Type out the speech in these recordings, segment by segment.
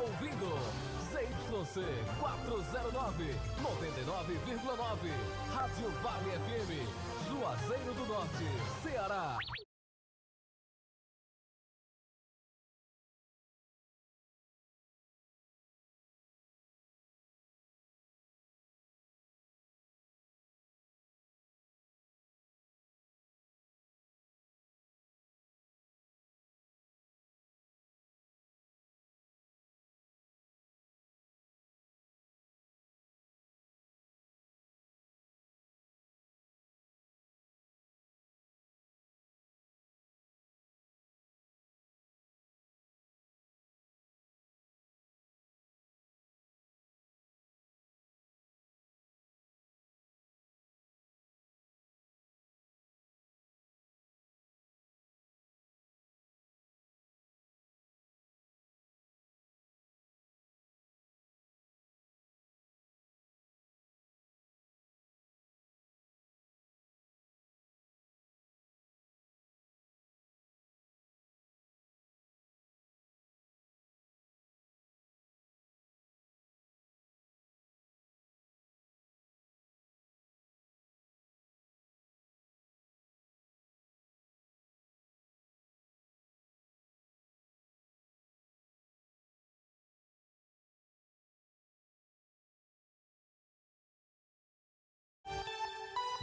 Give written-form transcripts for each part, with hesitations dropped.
ouvindo ZYC 409, 99,9. Rádio Vale FM, Juazeiro do Norte, Ceará.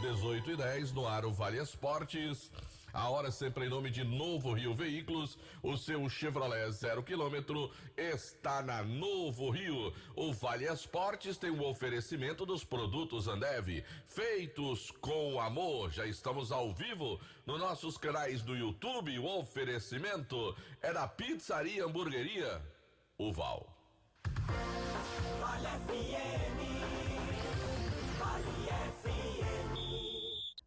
Dezoito e 10 no ar o Vale Esportes. A hora sempre em nome de Novo Rio Veículos. O seu Chevrolet 0 km está na Novo Rio. O Vale Esportes tem o oferecimento dos produtos Ambev, feitos com amor. Já estamos ao vivo nos nossos canais do YouTube. O oferecimento é da Pizzaria Hamburgueria Uval. Vale FM, Vale FM.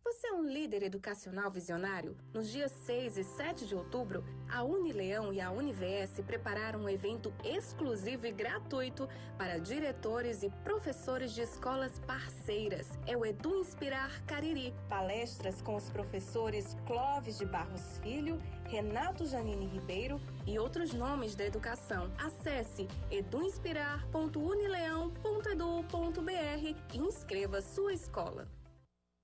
Você é um líder educacional visionário? Nos dias 6 e 7 de outubro, a Unileão e a Univs prepararam um evento exclusivo e gratuito para diretores e professores de escolas parceiras. É o Edu Inspirar Cariri. Palestras com os professores Clóvis de Barros Filho, Renato Janine Ribeiro e outros nomes da educação. Acesse eduinspirar.unileão.edu.br e inscreva sua escola.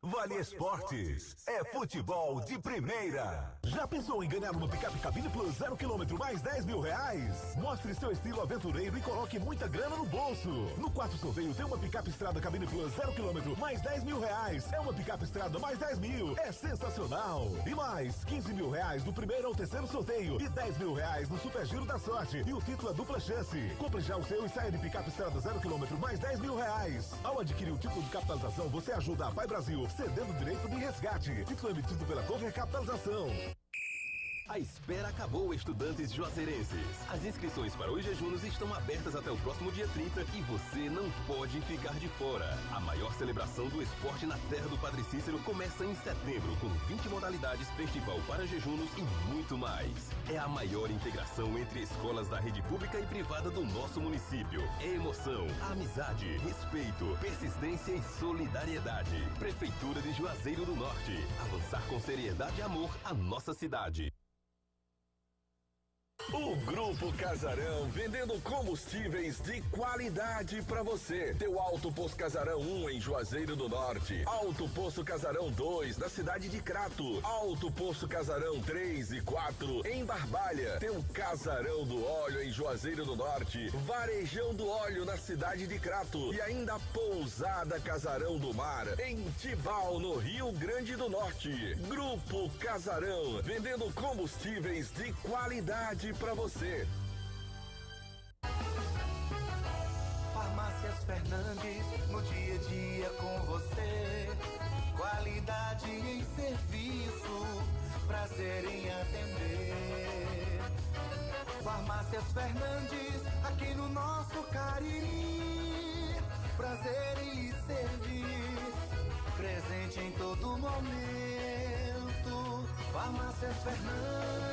Vale Esportes é futebol de primeira. Já pensou em ganhar uma picape Cabine Plus 0 km mais 10 mil reais? Mostre seu estilo aventureiro e coloque muita grana no bolso. No quarto sorteio tem uma picape Estrada Cabine Plus 0 km mais 10 mil reais. É uma picape Estrada mais 10 mil. É sensacional. E mais 15 mil reais do primeiro ao terceiro sorteio e 10 mil reais no Super Giro da Sorte. E o título é dupla chance. Compre já o seu e saia de picape Estrada 0 km mais 10 mil reais. Ao adquirir o título de capitalização, você ajuda a Pai Brasil, cedendo o direito de resgate. Título emitido pela Torre Capitalização. A espera acabou, estudantes juazeirenses. As inscrições para os jejunos estão abertas até o próximo dia 30 e você não pode ficar de fora. A maior celebração do esporte na terra do Padre Cícero começa em setembro, com 20 modalidades, festival para jejunos e muito mais. É a maior integração entre escolas da rede pública e privada do nosso município. É emoção, amizade, respeito, persistência e solidariedade. Prefeitura de Juazeiro do Norte. Avançar com seriedade e amor a nossa cidade. O Grupo Casarão, vendendo combustíveis de qualidade pra você. Teu Alto Posto Casarão 1 em Juazeiro do Norte. Alto Posto Casarão 2 na cidade de Crato. Alto Posto Casarão 3 e 4 em Barbalha. Teu Casarão do Óleo em Juazeiro do Norte. Varejão do Óleo na cidade de Crato. E ainda Pousada Casarão do Mar em Tibau, no Rio Grande do Norte. Grupo Casarão, vendendo combustíveis de qualidade pra você. Farmácias Fernandes, no dia a dia com você. Qualidade em serviço, prazer em atender. Farmácias Fernandes, aqui no nosso Cariri. Prazer em lhe servir, presente em todo momento. Farmácias Fernandes.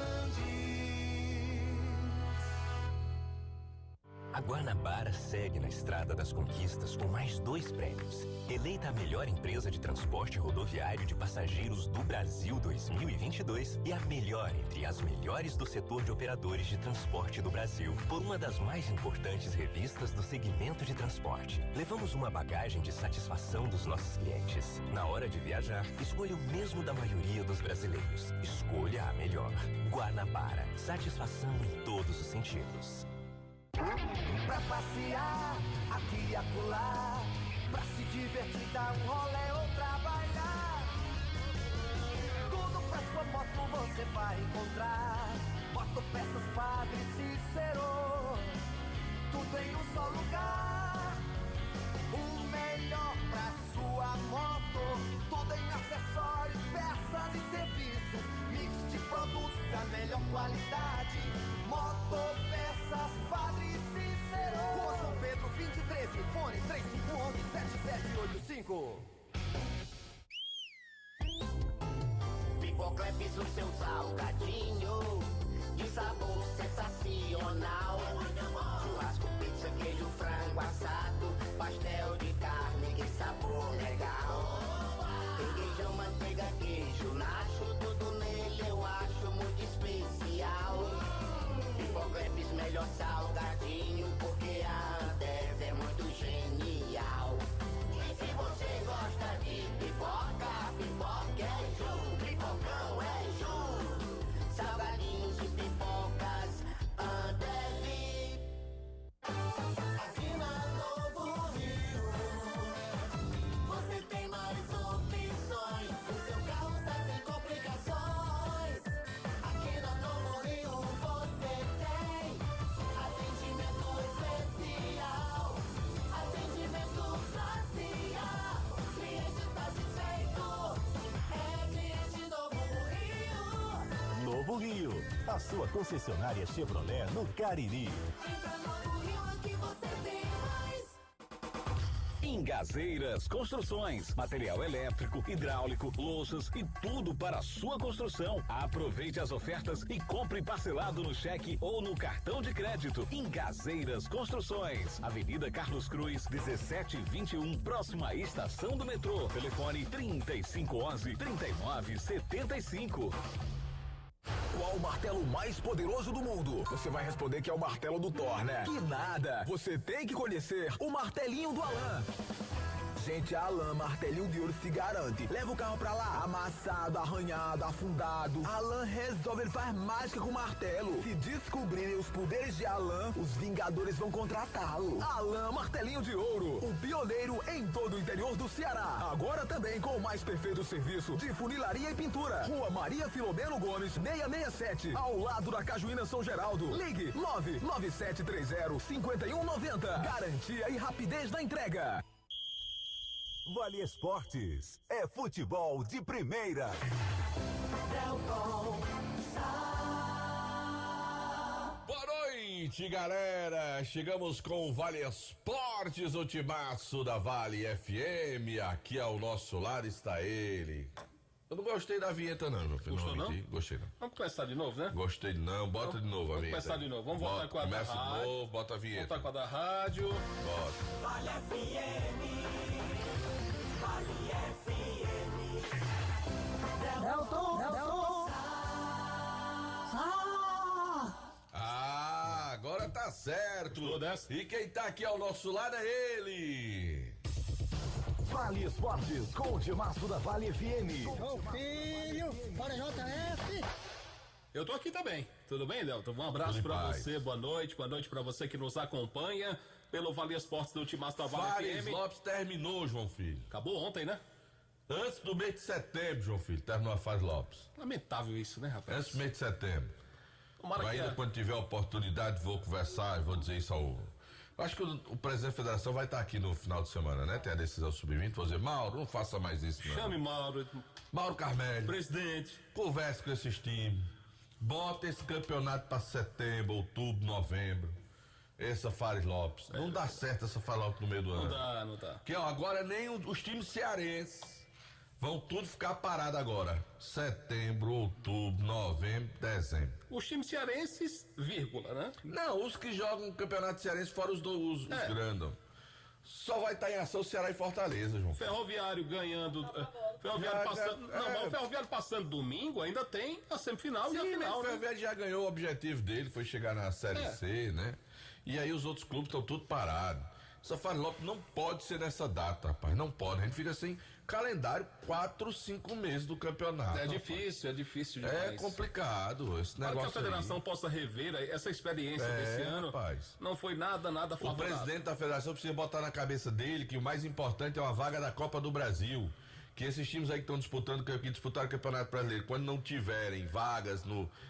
A Guanabara segue na estrada das conquistas com mais 2 prêmios. Eleita a melhor empresa de transporte rodoviário de passageiros do Brasil 2022 e a melhor entre as melhores do setor de operadores de transporte do Brasil, por uma das mais importantes revistas do segmento de transporte. Levamos uma bagagem de satisfação dos nossos clientes. Na hora de viajar, escolha o mesmo da maioria dos brasileiros. Escolha a melhor. Guanabara. Satisfação em todos os sentidos. Pra passear aqui e acolá, pra se divertir, dar um rolê ou trabalhar. Tudo pra sua moto você vai encontrar. Motopeças Padre Cícero, tudo em um só lugar. O melhor pra sua moto, tudo em acessórios, peças e serviços. Mix de produtos da melhor qualidade. Motopeças Padre Cícero, Rua São Pedro 2013, fone 3511-7785. Pipocleps, o seu salgadinho de sabor sensacional. Churrasco, pizza, queijo, frango assado, pastel de carne, que sabor legal. Requeijão, manteiga, queijo, nacho, tudo nele eu acho muito especial. Pipocleps, melhor salgadinho, porque a Ambev é muito genial. E se você gosta de pipoca, pipoca é Ju, pipocão é Ju. Salgadinhos e pipocas, Ambev. Aqui na Novo Rio, você tem mais opções, o seu carro está sem complicações. Aqui na Novo Rio você tem atendimento especial, atendimento glacial. Cliente satisfeito, é cliente Novo Rio. Novo Rio, a sua concessionária Chevrolet no Cariri. Entra Novo Rio, aqui você tem mais. Ingazeiras Construções, material elétrico, hidráulico, louças e tudo para a sua construção. Aproveite as ofertas e compre parcelado no cheque ou no cartão de crédito. Ingazeiras Construções, Avenida Carlos Cruz, 1721, próxima à estação do metrô. Telefone 3511-3975. Qual o martelo mais poderoso do mundo? Você vai responder que é o martelo do Thor, né? Que nada! Você tem que conhecer o martelinho do Alan. Gente, a Alan Martelinho de Ouro se garante. Leva o carro pra lá, amassado, arranhado, afundado. Alan resolve, ele faz mágica com o martelo. Se descobrirem os poderes de Alan, os Vingadores vão contratá-lo. Alan Martelinho de Ouro, o pioneiro em todo o interior do Ceará. Agora também com o mais perfeito serviço de funilaria e pintura. Rua Maria Filomeno Gomes, 667, ao lado da Cajuína São Geraldo. Ligue 99730-5190. Garantia e rapidez na entrega. Vale Esportes é futebol de primeira. Boa noite, galera. Chegamos com o Vale Esportes, o timaço da Vale FM. Aqui ao nosso lado está ele. Eu não gostei da vinheta não, meu filho. Gostou não? Gostei não. Vamos começar de novo, né? Gostei não, bota de novo a vinheta. Vamos começar de novo, vamos voltar com a da rádio. Começa de novo, bota a vinheta. Voltar com a da rádio. Bota. Vale FM. Vale FM. Delton. Ah, agora tá certo. E quem tá aqui ao nosso lado é ele. Vale Esportes com o timaço da Vale FM. Ô filho, bora JF. Eu tô aqui também. Tudo bem, Delton? Um abraço pra você, boa noite pra você que nos acompanha pelo Vale Esportes do Timaço da Vale Fares FM. Lopes terminou, João Filho. Acabou ontem, né? Antes do mês de setembro, João Filho, terminou a Fares Lopes. Lamentável isso, né, rapaz? Antes do mês de setembro. Tomara ainda quando tiver oportunidade vou conversar e vou dizer isso ao... Acho que o presidente da federação vai estar aqui no final de semana, né? Tem a decisão sub-20, vou dizer, Mauro, não faça mais isso, não. Chame Mauro. Mauro Carmelho. Presidente. Converse com esses times. Bota esse campeonato para setembro, outubro, novembro. Essa Fares Lopes. Não dá certo essa Fares Lopes no meio do ano. Não dá. Porque ó, agora nem os times cearenses Vão tudo ficar parado agora. Setembro, outubro, novembro, dezembro. Os times cearenses, vírgula, né? Não, os que jogam no Campeonato Cearense, fora os grandes. Só vai estar em ação Ceará e Fortaleza, João. Ferroviário ganhando. Ferroviário passando. Não, mas o Ferroviário passando domingo ainda tem a semifinal e a final. O Ferroviário já ganhou o objetivo dele, foi chegar na Série C, né? E aí os outros clubes estão tudo parados. Essa Fares Lopes não pode ser nessa data, rapaz. Não pode. A gente fica sem calendário 4, 5 meses do campeonato. É difícil demais. É complicado esse negócio. Para que a federação possa rever essa experiência desse ano, rapaz. Não foi nada favorável. O presidente da federação precisa botar na cabeça dele que o mais importante é uma vaga da Copa do Brasil. Que esses times aí que estão disputaram o Campeonato Brasileiro, quando não tiverem vagas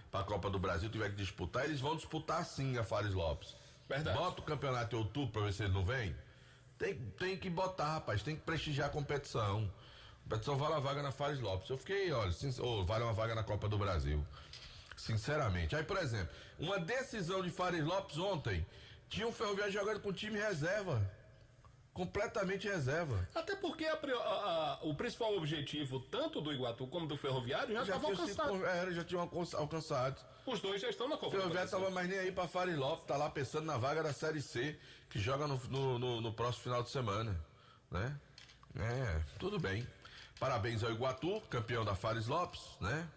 para a Copa do Brasil, tiver que disputar, eles vão disputar sim a Fares Lopes. Verdade. Bota o campeonato em outubro pra ver se ele não vem. Tem que botar, rapaz, tem que prestigiar a competição. A competição vale uma vaga na Fares Lopes. Eu fiquei, olha, vale uma vaga na Copa do Brasil. Sinceramente. Aí, por exemplo, uma decisão de Fares Lopes ontem, tinha um Ferroviário jogando com time reserva. Completamente reserva. Até porque o principal objetivo, tanto do Iguatu como do Ferroviário, já estava alcançado. Já tinham alcançado. Os dois já estão na Copa. O Ferroviário estava mais nem aí pra Fares Lopes, tá lá pensando na vaga da Série C, que joga no próximo final de semana, né? Tudo bem. Parabéns ao Iguatu, campeão da Fares Lopes, né?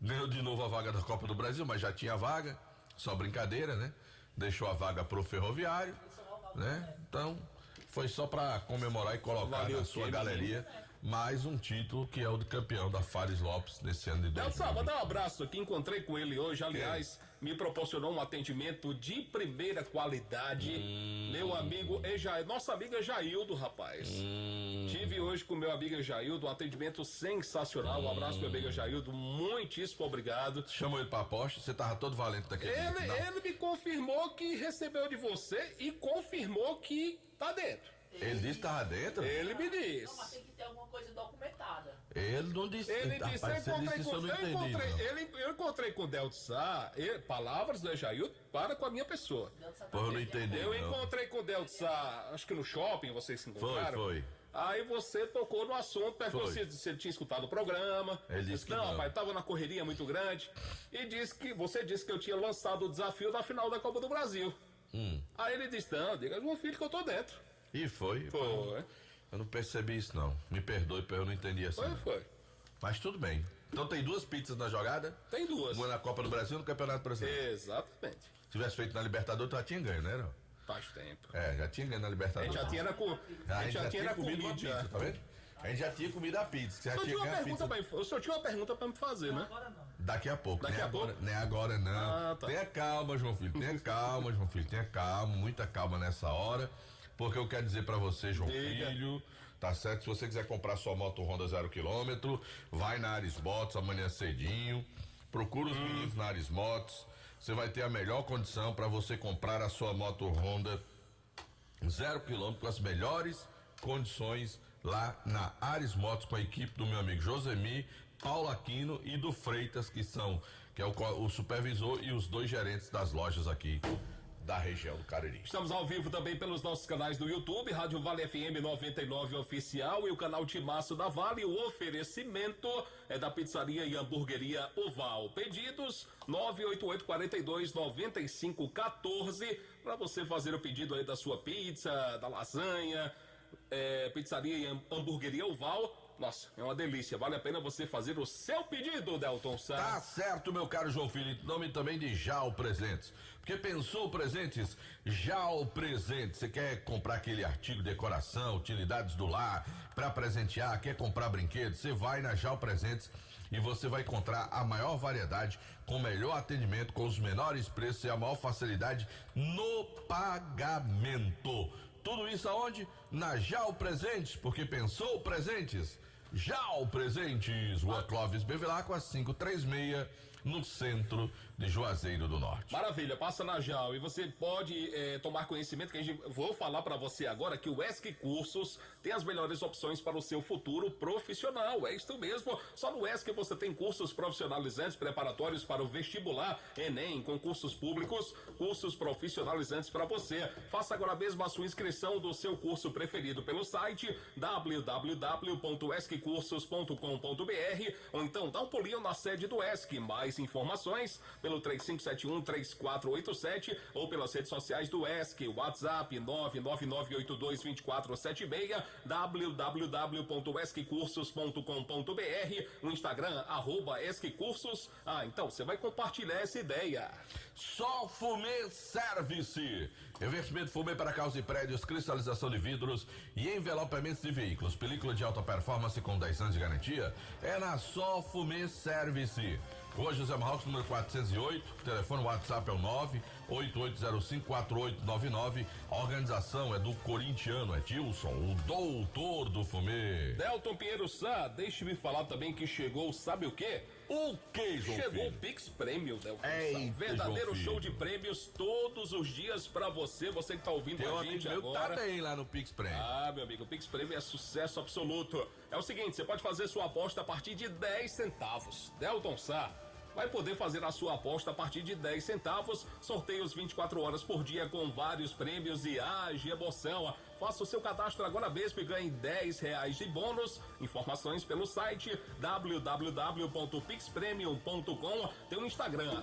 Ganhou de novo a vaga da Copa do Brasil, mas já tinha vaga, só brincadeira, né? Deixou a vaga pro Ferroviário, né? Então, foi só para comemorar e colocar na sua galeria mais um título, que é o de campeão da Fares Lopes nesse ano de 2020. Vou dar um abraço aqui, encontrei com ele hoje, aliás, me proporcionou um atendimento de primeira qualidade. Meu amigo nosso amigo Ejaildo, rapaz. Tive hoje com o meu amigo Ejaildo, um atendimento sensacional. Um abraço, meu amigo Ejaildo, muitíssimo obrigado. Chamou ele pra aposta, você tava todo valente daquele Ele me confirmou que recebeu de você e confirmou que tá dentro. Ele disse que tava dentro? Ele me disse. Não, mas tem que ter alguma coisa documentada. Ele não disse. Ele disse, eu encontrei com o Delto Sá, palavras do Ejaildo para com a minha pessoa. Pô, eu não entendi. Eu encontrei com o Delto Sá, acho que no shopping vocês se encontraram. Foi. Aí você tocou no assunto, perguntou se ele tinha escutado o programa. Ele disse que não. Pai, tava na correria muito grande. E você disse que eu tinha lançado o desafio da final da Copa do Brasil. Aí ele disse, não, diga ao meu filho que eu tô dentro. E foi. Eu não percebi isso, não. Me perdoe, eu não entendi assim. Foi. Mas tudo bem. Então tem 2 pizzas na jogada? Tem 2. Uma na Copa do Brasil e no Campeonato Brasileiro. Exatamente. Se tivesse feito na Libertadores, tu já tinha ganho, né? Faz tempo. Já tinha ganho na Libertadores. A gente já tinha comido uma pizza, tá vendo? A gente já tinha comido a pizza. O senhor tinha uma pergunta pra me fazer, né? Daqui a pouco. Daqui a pouco? Não é agora, não. Tá. Tenha calma, João Filho. Tenha calma, muita calma nessa hora. Porque eu quero dizer pra você, João Filho, tá certo? Se você quiser comprar sua moto Honda 0 km, vai na Ares Motos amanhã cedinho, procura os meninos na Ares Motos, você vai ter a melhor condição para você comprar a sua moto Honda 0 km com as melhores condições lá na Ares Motos, com a equipe do meu amigo Josemi, Paulo Aquino e do Freitas, que é o supervisor e os 2 gerentes das lojas aqui da região do Cariri. Estamos ao vivo também pelos nossos canais do YouTube, Rádio Vale FM 99 Oficial e o canal Timaço da Vale. O oferecimento é da Pizzaria e Hamburgueria Oval. Pedidos 988-42-9514 para você fazer o pedido aí da sua pizza, da lasanha, Pizzaria e Hamburgueria Oval. Nossa, é uma delícia, vale a pena você fazer o seu pedido, Delton Sá. Tá certo, meu caro João Filho, nome também de Jal Presentes. Porque pensou presentes? Jal Presentes. Você quer comprar aquele artigo de decoração, utilidades do lar, para presentear, quer comprar brinquedos? Você vai na Jal Presentes e você vai encontrar a maior variedade, com o melhor atendimento, com os menores preços e a maior facilidade no pagamento. Tudo isso aonde? Na Jal Presentes, porque pensou presentes? Jal Presentes, Rua Clóvis Bevilacqua 536, no centro de Juazeiro do Norte. Maravilha, passa na Jal e você pode tomar conhecimento que vou falar para você agora que o ESC Cursos tem as melhores opções para o seu futuro profissional. É isso mesmo, só no ESC você tem cursos profissionalizantes preparatórios para o vestibular, Enem, concursos públicos, cursos profissionalizantes para você. Faça agora mesmo a sua inscrição do seu curso preferido pelo site www.esccursos.com.br esquicursos.com.br ou então dá um pulinho na sede do ESC. Mais informações pelo 3571-3487 ou pelas redes sociais do ESC, WhatsApp 999822476, www.esquicursos.com.br, no Instagram, @esquicursos. Então você vai compartilhar essa ideia. Só Fumê Service. Investimento Fumê para carros e prédios, cristalização de vidros e envelopamentos de veículos. Película de alta performance com 10 anos de garantia é na Só Fumê Service. Rua José Marrocos, número 408. Telefone WhatsApp é o 988054899. A organização é do corintiano Edilson, o doutor do fumê. Delton Pinheiro Sá, deixe-me falar também que chegou, sabe o quê? O que, João Chegou Filho? o Pix Prêmio, Delton Sá. João Verdadeiro show Filho. de prêmios todos os dias pra você que tá ouvindo Tem um a amigo gente meu que agora. tá bem lá no Pix Prêmio. Meu amigo, o Pix Prêmio é sucesso absoluto. É o seguinte, você pode fazer sua aposta a partir de 10 centavos. Delton Sá vai poder fazer a sua aposta a partir de 10 centavos. Sorteios 24 horas por dia com vários prêmios e age emoção. Faça o seu cadastro agora mesmo e ganhe R$10 de bônus. Informações pelo site www.pixpremium.com. Tem um Instagram,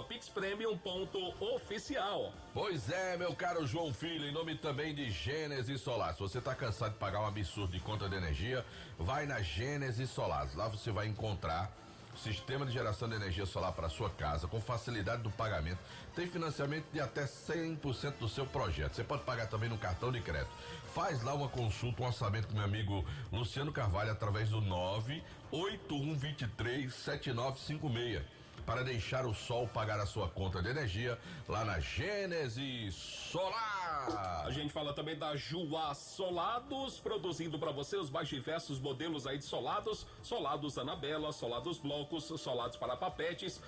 @pixpremium.oficial. Pois é, meu caro João Filho, em nome também de Gênesis Solar. Se você tá cansado de pagar um absurdo de conta de energia, vai na Gênesis Solar. Lá você vai encontrar sistema de geração de energia solar para sua casa, com facilidade do pagamento. Tem financiamento de até 100% do seu projeto. Você pode pagar também no cartão de crédito. Faz lá uma consulta, um orçamento com meu amigo Luciano Carvalho através do 981237956. Para deixar o sol pagar a sua conta de energia lá na Gênesis Solar. A gente fala também da Juá Solados, produzindo para você os mais diversos modelos aí de solados. Solados Anabela, solados blocos, solados para papetes,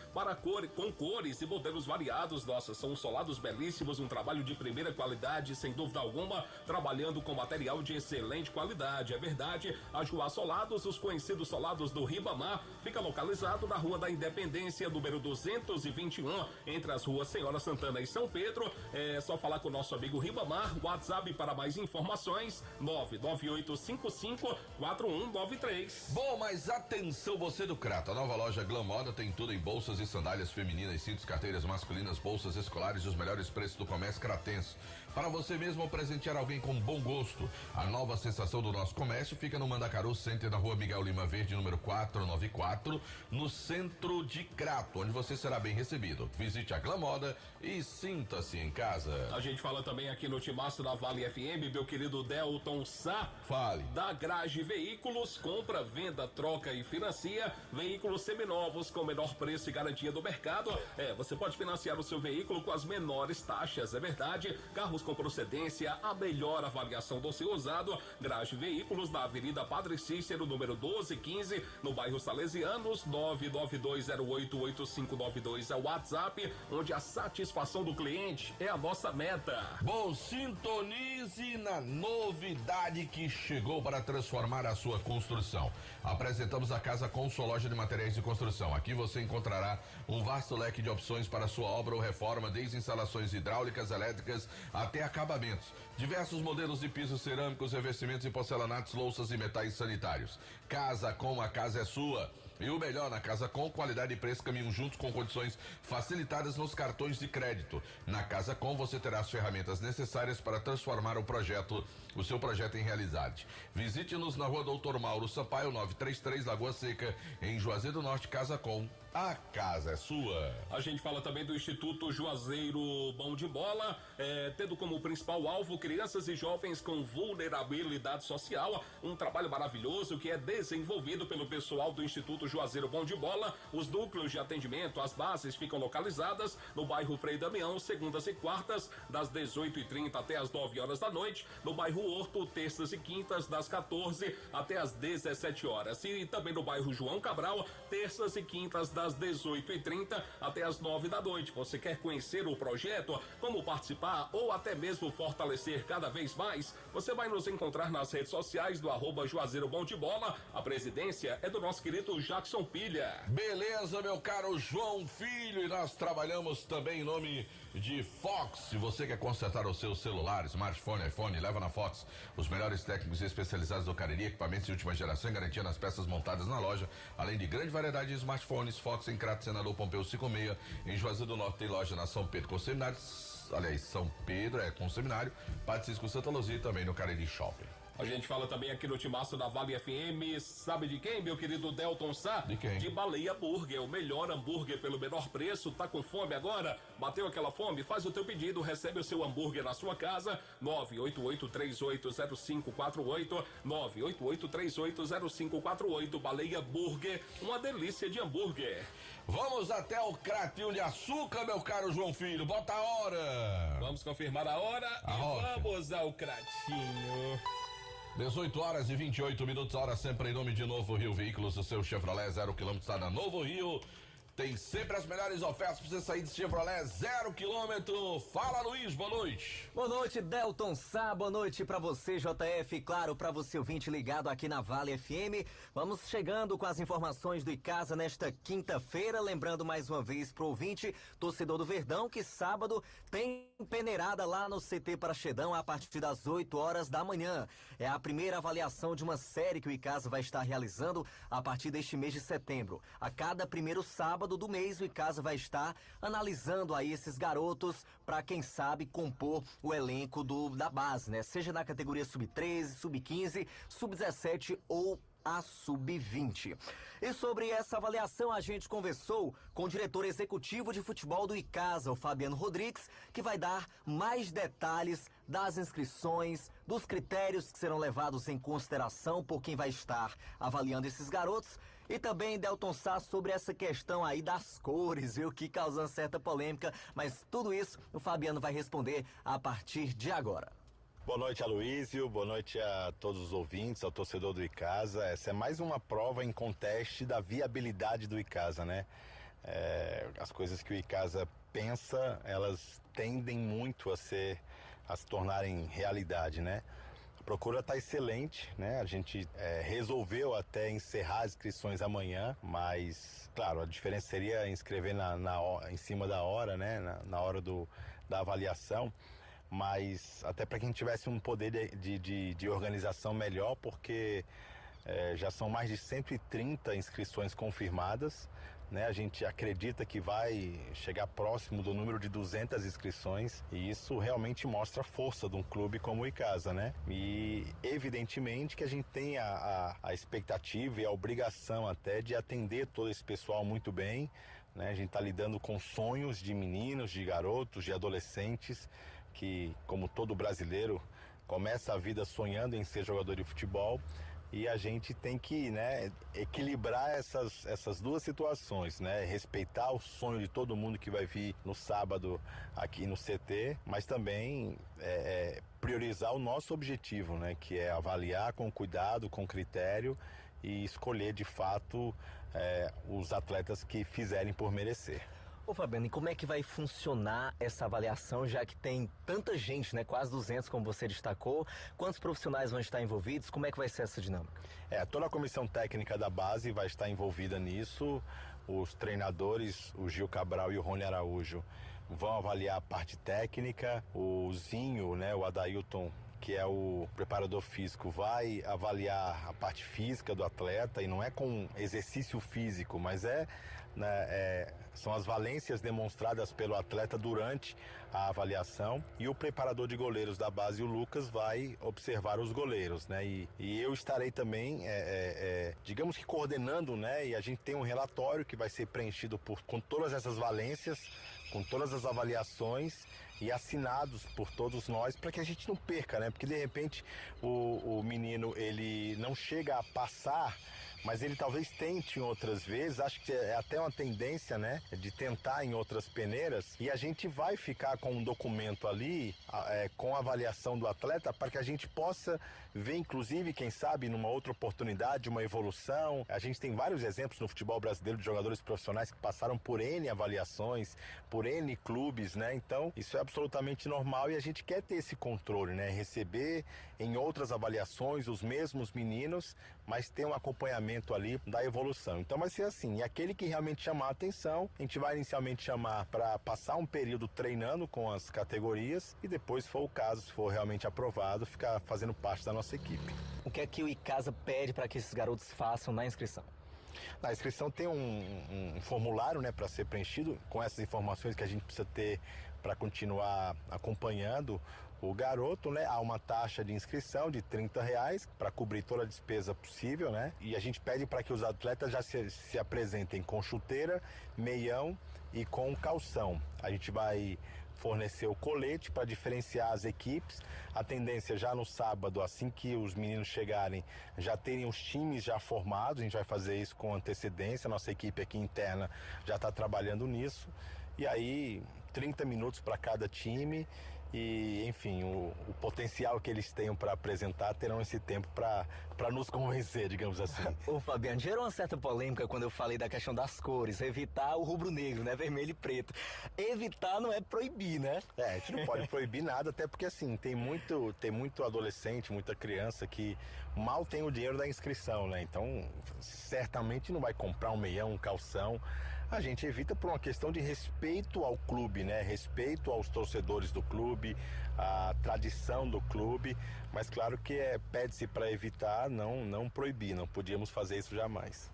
com cores e modelos variados. Nossa, são solados belíssimos, um trabalho de primeira qualidade, sem dúvida alguma, trabalhando com material de excelente qualidade. É verdade, a Juá Solados, os conhecidos solados do Ribamar, fica localizado na Rua da Independência, número 221, entre as ruas Senhora Santana e São Pedro. É só falar com o nosso amigo Ribamar. WhatsApp para mais informações 998554193. Bom, mas atenção você do Crato. A nova loja Glam Moda tem tudo em bolsas e sandálias femininas, cintos, carteiras masculinas, bolsas escolares e os melhores preços do comércio cratense. Para você mesmo presentear alguém com bom gosto. A nova sensação do nosso comércio fica no Mandacaru Center, na Rua Miguel Lima Verde, número 494, no centro de Crato, onde você será bem recebido. Visite a Glam Moda e sinta-se em casa. A gente fala também aqui no Timaço da Vale FM, meu querido Delton Sá. Fale. Da Grage Veículos, compra, venda, troca e financia veículos seminovos com menor preço e garantia do mercado. Você pode financiar o seu veículo com as menores taxas, é verdade. Carros com procedência, a melhor avaliação do seu usado. Grage Veículos, na Avenida Padre Cícero, número 1215, no bairro Salesianos. 992088592 é o WhatsApp, onde a satisfação do cliente é a nossa meta. Bom, sintonize na novidade que chegou para transformar a sua construção. Apresentamos a Casa Com, sua loja de materiais de construção. Aqui você encontrará um vasto leque de opções para sua obra ou reforma, desde instalações hidráulicas, elétricas até acabamentos. Diversos modelos de pisos cerâmicos, revestimentos e porcelanatos, louças e metais sanitários. Casa Com, a casa é sua. E o melhor, na Casa Com, qualidade e preço caminham juntos com condições facilitadas nos cartões de crédito. Na Casa Com você terá as ferramentas necessárias para transformar o seu projeto em realidade. Visite-nos na Rua Doutor Mauro Sampaio, 933, Lagoa Seca, em Juazeiro do Norte. Casa Com, a casa é sua. A gente fala também do Instituto Juazeiro Bom de Bola, tendo como principal alvo crianças e jovens com vulnerabilidade social. Um trabalho maravilhoso que é desenvolvido pelo pessoal do Instituto Juazeiro Bom de Bola. Os núcleos de atendimento, as bases ficam localizadas no bairro Frei Damião, segundas e quartas, das 18h30 até as 9 horas da noite. No bairro Horto, terças e quintas, das 14 até as 17 horas. E também no bairro João Cabral, terças e quintas, das 18h30 até as 9 da noite. Você quer conhecer o projeto, como participar ou até mesmo fortalecer cada vez mais? Você vai nos encontrar nas redes sociais do @Juazeiro Bom de Bola. A presidência é do nosso querido Jackson Pilha. Beleza, meu caro João Filho, e nós trabalhamos também em nome de Fox. Se você quer consertar o seu celular, smartphone, iPhone, leva na Fox. Os melhores técnicos especializados do Cariri, equipamentos de última geração, garantia nas peças montadas na loja, além de grande variedade de smartphones. Fox em Crato, Senador Pompeu 56. Em Juazeiro do Norte tem loja na São Pedro com seminários. Aliás, São Pedro com seminário. Padre Cisco Santa Luzia e também no Cariri Shopping. A gente fala também aqui no Timaço da Vale FM, sabe de quem, meu querido Delton Sá? De quem? De Baleia Burger, o melhor hambúrguer pelo menor preço. Tá com fome agora? Bateu aquela fome? Faz o teu pedido, recebe o seu hambúrguer na sua casa. 988-380548, 988-380548, Baleia Burger, uma delícia de hambúrguer. Vamos até o Cratinho de Açúcar, meu caro João Filho, bota a hora. Vamos confirmar a hora vamos ao Cratinho. 18 horas e 28 minutos, a hora sempre em nome de Novo Rio Veículos, o seu Chevrolet 0 km está na Novo Rio. Tem sempre as melhores ofertas para você sair de Chevrolet 0 km. Fala, Luiz, boa noite. Boa noite, Delton Sá, boa noite para você, JF, claro, para você ouvinte ligado aqui na Vale FM. Vamos chegando com as informações do Icasa nesta quinta-feira, lembrando mais uma vez pro ouvinte, torcedor do Verdão, que sábado tem peneirada lá no CT Praxedão a partir das 8 horas da manhã. É a primeira avaliação de uma série que o Icasa vai estar realizando a partir deste mês de setembro. A cada primeiro sábado do mês, o Icasa vai estar analisando aí esses garotos para, quem sabe, compor o elenco da base, né? Seja na categoria sub-13, sub-15, sub-17 ou a sub-20. E sobre essa avaliação, a gente conversou com o diretor executivo de futebol do Icasa, o Fabiano Rodrigues, que vai dar mais detalhes das inscrições, dos critérios que serão levados em consideração por quem vai estar avaliando esses garotos. E também, Delton Sá, sobre essa questão aí das cores, viu, que causando certa polêmica, mas tudo isso o Fabiano vai responder a partir de agora. Boa noite, Aloísio, boa noite a todos os ouvintes, ao torcedor do Icasa. Essa é mais uma prova em conteste da viabilidade do Icasa, né? As coisas que o Icasa pensa, elas tendem muito a se tornarem realidade, né? A procura está excelente, né? A gente resolveu até encerrar as inscrições amanhã, mas, claro, a diferença seria inscrever em cima da hora, né? Na hora da avaliação. Mas até para que a gente tivesse um poder de organização melhor, porque já são mais de 130 inscrições confirmadas, né? A gente acredita que vai chegar próximo do número de 200 inscrições e isso realmente mostra a força de um clube como o Icasa, né? E evidentemente que a gente tem a expectativa e a obrigação até de atender todo esse pessoal muito bem, né? A gente está lidando com sonhos de meninos, de garotos, de adolescentes que, como todo brasileiro, começa a vida sonhando em ser jogador de futebol e a gente tem que, né, equilibrar essas duas situações, né? Respeitar o sonho de todo mundo que vai vir no sábado aqui no CT, mas também priorizar o nosso objetivo, né? Que é avaliar com cuidado, com critério e escolher de fato os atletas que fizerem por merecer. Ô Fabiano, e como é que vai funcionar essa avaliação, já que tem tanta gente, né, quase 200 como você destacou, quantos profissionais vão estar envolvidos, como é que vai ser essa dinâmica? Toda a comissão técnica da base vai estar envolvida nisso, os treinadores, o Gil Cabral e o Rony Araújo, vão avaliar a parte técnica, o Zinho, né, o Adailton, que é o preparador físico, vai avaliar a parte física do atleta e não é com exercício físico, mas são as valências demonstradas pelo atleta durante a avaliação e o preparador de goleiros da base, o Lucas, vai observar os goleiros, né? E eu estarei também, digamos que coordenando, né? E a gente tem um relatório que vai ser preenchido com todas essas valências, com todas as avaliações e assinados por todos nós para que a gente não perca, né? Porque de repente o menino ele não chega a passar, mas ele talvez tente em outras vezes, acho que é até uma tendência, né, de tentar em outras peneiras e a gente vai ficar com um documento ali com a avaliação do atleta para que a gente possa ver, inclusive, quem sabe, numa outra oportunidade, uma evolução. A gente tem vários exemplos no futebol brasileiro de jogadores profissionais que passaram por N avaliações, por N clubes, né? Então, isso é absolutamente normal e a gente quer ter esse controle, né? Receber em outras avaliações os mesmos meninos mas tem um acompanhamento ali da evolução. Então vai ser assim, e aquele que realmente chamar a atenção, a gente vai inicialmente chamar para passar um período treinando com as categorias e depois, se for o caso, se for realmente aprovado, ficar fazendo parte da nossa equipe. O que é que o Icasa pede para que esses garotos façam na inscrição? Na inscrição tem um formulário, né, para ser preenchido com essas informações que a gente precisa ter para continuar acompanhando o garoto, né? Há uma taxa de inscrição de R$30 para cobrir toda a despesa possível, né? E a gente pede para que os atletas já se apresentem com chuteira, meião e com calção. A gente vai fornecer o colete para diferenciar as equipes. A tendência já no sábado, assim que os meninos chegarem, já terem os times já formados. A gente vai fazer isso com antecedência. Nossa equipe aqui interna já está trabalhando nisso. E aí, 30 minutos para cada time. E, enfim, o potencial que eles tenham para apresentar terão esse tempo para nos convencer, digamos assim. Ô Fabiano, gerou uma certa polêmica quando eu falei da questão das cores, evitar o rubro-negro, né, vermelho e preto. Evitar não é proibir, né? A gente não pode proibir nada, até porque assim, tem muito adolescente, muita criança que mal tem o dinheiro da inscrição, né? Então, certamente não vai comprar um meião, um calção. A gente evita por uma questão de respeito ao clube, né? Respeito aos torcedores do clube, a tradição do clube, mas claro que pede-se para evitar, não proibir, não podíamos fazer isso jamais.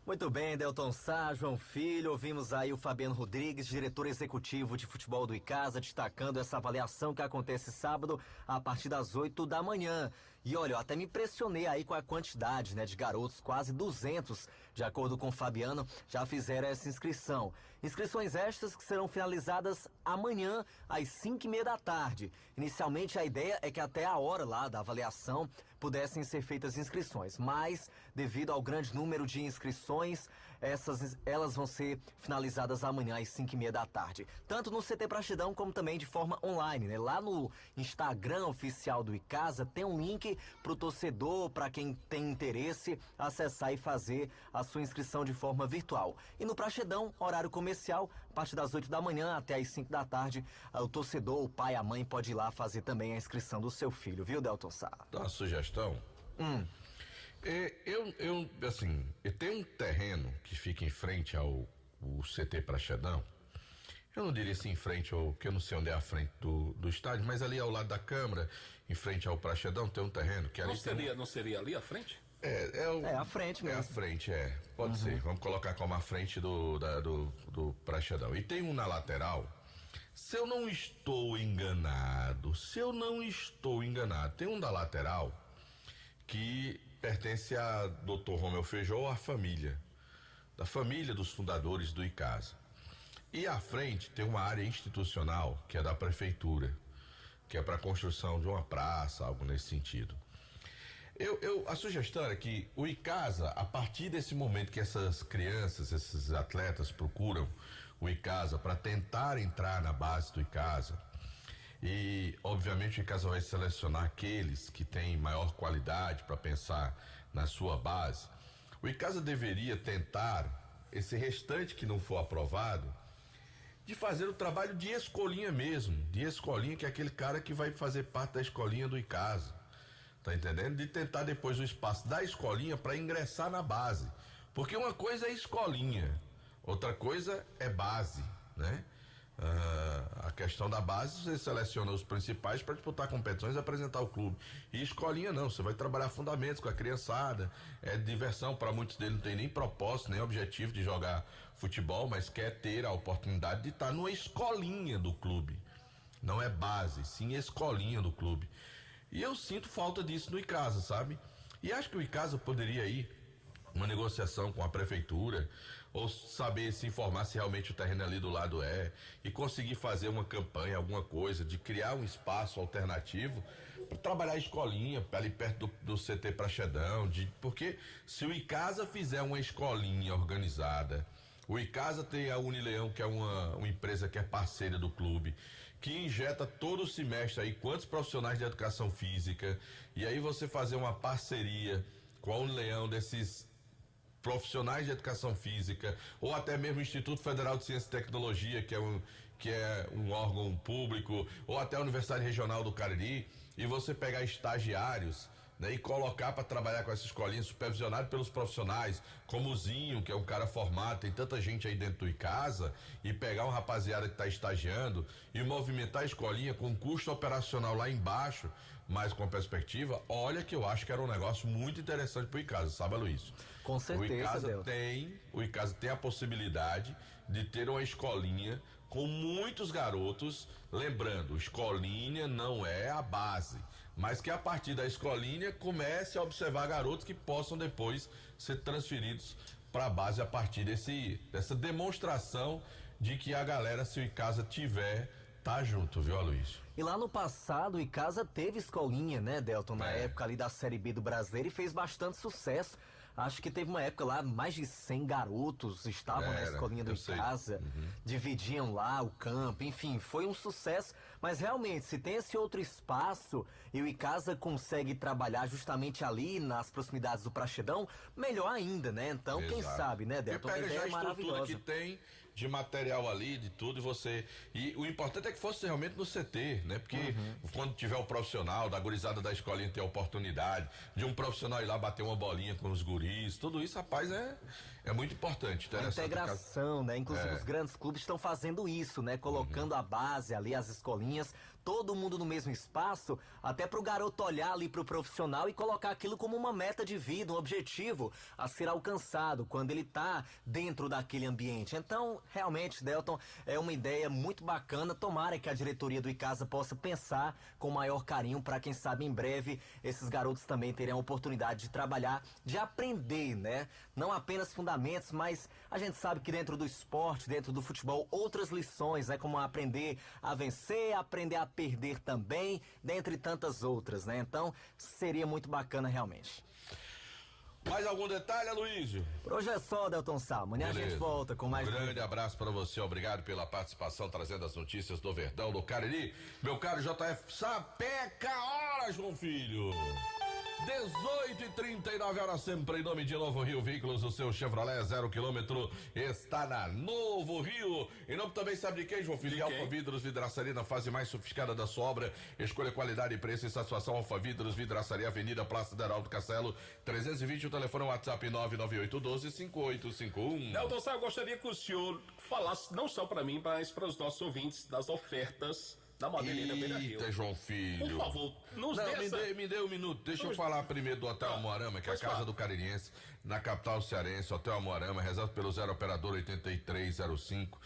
Muito bem, Delton Sá, João Filho, ouvimos aí o Fabiano Rodrigues, diretor executivo de futebol do Icasa, destacando essa avaliação que acontece sábado a partir das 8 da manhã. E olha, eu até me impressionei aí com a quantidade, né, de garotos, quase 200, de acordo com o Fabiano, já fizeram essa inscrição. Inscrições estas que serão finalizadas amanhã, às 5h30 da tarde. Inicialmente a ideia é que até a hora lá da avaliação pudessem ser feitas inscrições, mas devido ao grande número de inscrições, elas vão ser finalizadas amanhã às 5h30 da tarde. Tanto no CT Praxedão como também de forma online, né? Lá no Instagram oficial do Icasa tem um link para o torcedor, para quem tem interesse, acessar e fazer a sua inscrição de forma virtual. E no Praxedão, horário comercial, a partir das 8 da manhã até às 5 da tarde, o torcedor, o pai, a mãe pode ir lá fazer também a inscrição do seu filho, viu, Delton Sá? Dá uma sugestão? Eu tenho um terreno que fica em frente ao CT Praxedão. Eu não diria assim em frente ao, que eu não sei onde é a frente do estádio, mas ali ao lado da Câmara, em frente ao Praxedão, tem um terreno que ali não seria ali à frente? É a frente mesmo. É a frente, pode ser. Vamos colocar como a frente do Praxedão. E tem um na lateral. Se eu não estou enganado, tem um da lateral que pertence a Dr. Romeu Feijó, a família, da família dos fundadores do Icasa. E à frente tem uma área institucional, que é da prefeitura, que é para a construção de uma praça, algo nesse sentido. A sugestão é que o Icasa, a partir desse momento que essas crianças, esses atletas procuram o Icasa para tentar entrar na base do Icasa, e obviamente o Icasa vai selecionar aqueles que têm maior qualidade para pensar na sua base, o Icasa deveria tentar, esse restante que não for aprovado, de fazer o trabalho de escolinha mesmo, de escolinha, que é aquele cara que vai fazer parte da escolinha do Icasa, tá entendendo? De tentar depois o espaço da escolinha para ingressar na base, porque uma coisa é escolinha, outra coisa é base, né? A questão da base, você seleciona os principais para disputar competições e apresentar o clube. E escolinha não, você vai trabalhar fundamentos com a criançada, é diversão, para muitos deles não tem nem propósito, nem objetivo de jogar futebol, mas quer ter a oportunidade de estar numa escolinha do clube. Não é base, sim escolinha do clube. E eu sinto falta disso no Icasa, sabe? E acho que o Icasa poderia ir uma negociação com a prefeitura, ou saber se informar se realmente o terreno ali do lado e conseguir fazer uma campanha, alguma coisa, de criar um espaço alternativo para trabalhar a escolinha ali perto do CT Praxedão, porque se o Icasa fizer uma escolinha organizada, o Icasa tem a Unileão, que é uma empresa que é parceira do clube, que injeta todo o semestre aí quantos profissionais de educação física, e aí você fazer uma parceria com a Unileão desses profissionais de educação física, ou até mesmo o Instituto Federal de Ciência e Tecnologia, que é um órgão público, ou até a Universidade Regional do Cariri, e você pegar estagiários né? E colocar para trabalhar com essa escolinha, supervisionado pelos profissionais, como o Zinho, que é um cara formado, tem tanta gente aí dentro de casa, e pegar uma rapaziada que está estagiando e movimentar a escolinha com custo operacional lá embaixo, mas com perspectiva, olha que eu acho que era um negócio muito interessante pro Icasa, sabe, Luiz? Com certeza, o Icasa tem a possibilidade de ter uma escolinha com muitos garotos, lembrando, escolinha não é a base, mas que a partir da escolinha comece a observar garotos que possam depois ser transferidos para a base a partir dessa demonstração de que a galera, se o Icasa tiver, tá junto, viu, Luiz? E lá no passado, o Icasa teve escolinha, né, Delton, na época ali da Série B do Brasileiro, e fez bastante sucesso. Acho que teve uma época lá, mais de 100 garotos estavam na escolinha do Icasa, dividiam lá o campo, enfim, foi um sucesso. Mas realmente, se tem esse outro espaço e o Icasa consegue trabalhar justamente ali nas proximidades do Praxedão, melhor ainda, né? Então, quem sabe, né, Delton? Pega já a estrutura que tem de material ali, de tudo, e o importante é que fosse realmente no CT, né? Porque quando tiver o profissional, da gurizada da escolinha ter a oportunidade de um profissional ir lá bater uma bolinha com os guris, tudo isso, rapaz, é muito importante. A integração, né? Inclusive os grandes clubes estão fazendo isso, né? Colocando a base ali, as escolinhas, todo mundo no mesmo espaço, até pro garoto olhar ali pro profissional e colocar aquilo como uma meta de vida, um objetivo a ser alcançado quando ele tá dentro daquele ambiente. Então, realmente, Delton, é uma ideia muito bacana. Tomara que a diretoria do Icasa possa pensar com maior carinho para, quem sabe, em breve, esses garotos também terem a oportunidade de trabalhar, de aprender, né? Não apenas fundamentos, mas a gente sabe que dentro do esporte, dentro do futebol, outras lições, né? Como aprender a vencer, aprender a perder também, dentre tantas outras, né? Então, seria muito bacana realmente. Mais algum detalhe, Aloysio? Por hoje é só, Delton Sá. Amanhã a gente volta com mais... Um grande abraço para você, obrigado pela participação, trazendo as notícias do Verdão, do Cariri. Meu caro JF, sapeca a hora, João Filho! 18h39, sempre em nome de Novo Rio Veículos, o seu Chevrolet 0 km está na Novo Rio. Em nome também, sabe de quem, João Filho? Alfa Vidros, vidraçaria na fase mais sofisticada da sua obra. Escolha qualidade, preço e satisfação. Alfa Vidros, vidraçaria, Avenida Praça da Heraldo Castelo, 320, o telefone WhatsApp 998125851. Delton Sá, eu gostaria que o senhor falasse, não só para mim, mas para os nossos ouvintes, das ofertas da madeireira Beira Rio. Eita, João Filho. Por favor, me dê um minuto. Deixa eu falar primeiro do Hotel Amoarama, que é a casa do Caririense, na capital cearense. Hotel Amoarama, reserva pelo 0 operador 8305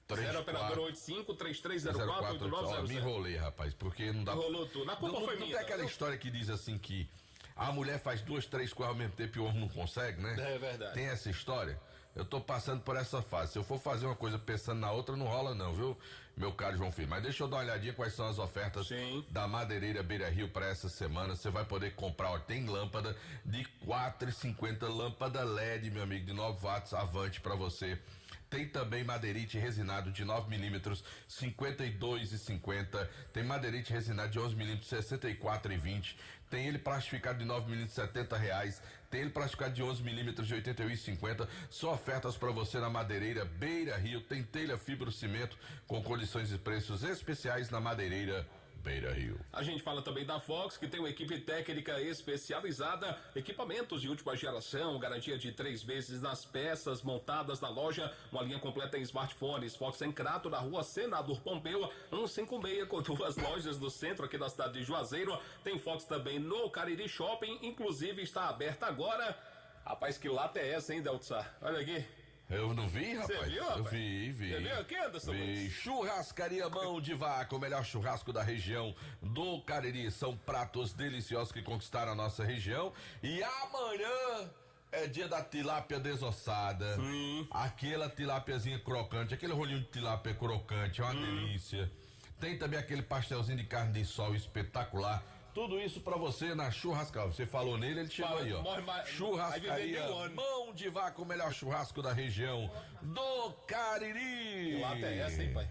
0 operador 85 3304 8900. Me enrolei, rapaz, porque não dá. Enrolou tudo. Na culpa foi minha. Não tem aquela história que diz assim que a mulher faz 2, 3 coisas ao mesmo tempo e o homem não consegue, né? É verdade. Tem essa história. Eu tô passando por essa fase. Se eu for fazer uma coisa pensando na outra, não rola não, viu, meu caro João Filho? Mas deixa eu dar uma olhadinha quais são as ofertas da Madeireira Beira Rio para essa semana. Você vai poder comprar, ó, tem lâmpada de R$4,50, lâmpada LED, meu amigo, de 9 watts, avante para você. Tem também madeirite resinado de 9mm, 52,50. Tem madeirite resinado de 11mm, 64,20. Tem ele plastificado de 9mm, R$70. Tem ele plastificado de 11mm, de 81,50. São ofertas para você na Madeireira Beira Rio. Tem telha fibrocimento com condições e preços especiais na Madeireira Beira Rio. A gente fala também da Fox, que tem uma equipe técnica especializada, equipamentos de última geração, garantia de 3 meses nas peças montadas na loja, uma linha completa em smartphones. Fox em Crato, na rua Senador Pompeu, 156, com 2 lojas no centro aqui da cidade de Juazeiro. Tem Fox também no Cariri Shopping, inclusive está aberta agora. Rapaz, que lata é essa, hein, Delton? Olha aqui. Eu não vi, rapaz. Você viu, rapaz? Eu vi. Você viu aqui, Anderson? Vi. Churrascaria Mão de Vaca, o melhor churrasco da região do Cariri. São pratos deliciosos que conquistaram a nossa região. E amanhã é dia da tilápia desossada. Sim. Aquela tilápiazinha crocante, aquele rolinho de tilápia crocante, é uma delícia. Tem também aquele pastelzinho de carne de sol espetacular. Tudo isso pra você na churrascaria. Você falou nele, ele chegou aí, ó. Churrascaria Mão de Vaca, o melhor churrasco da região do Cariri. Que lata é essa, hein, pai?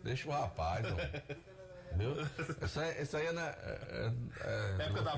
Deixa o rapaz, ó. Viu? Essa aí é na. Época da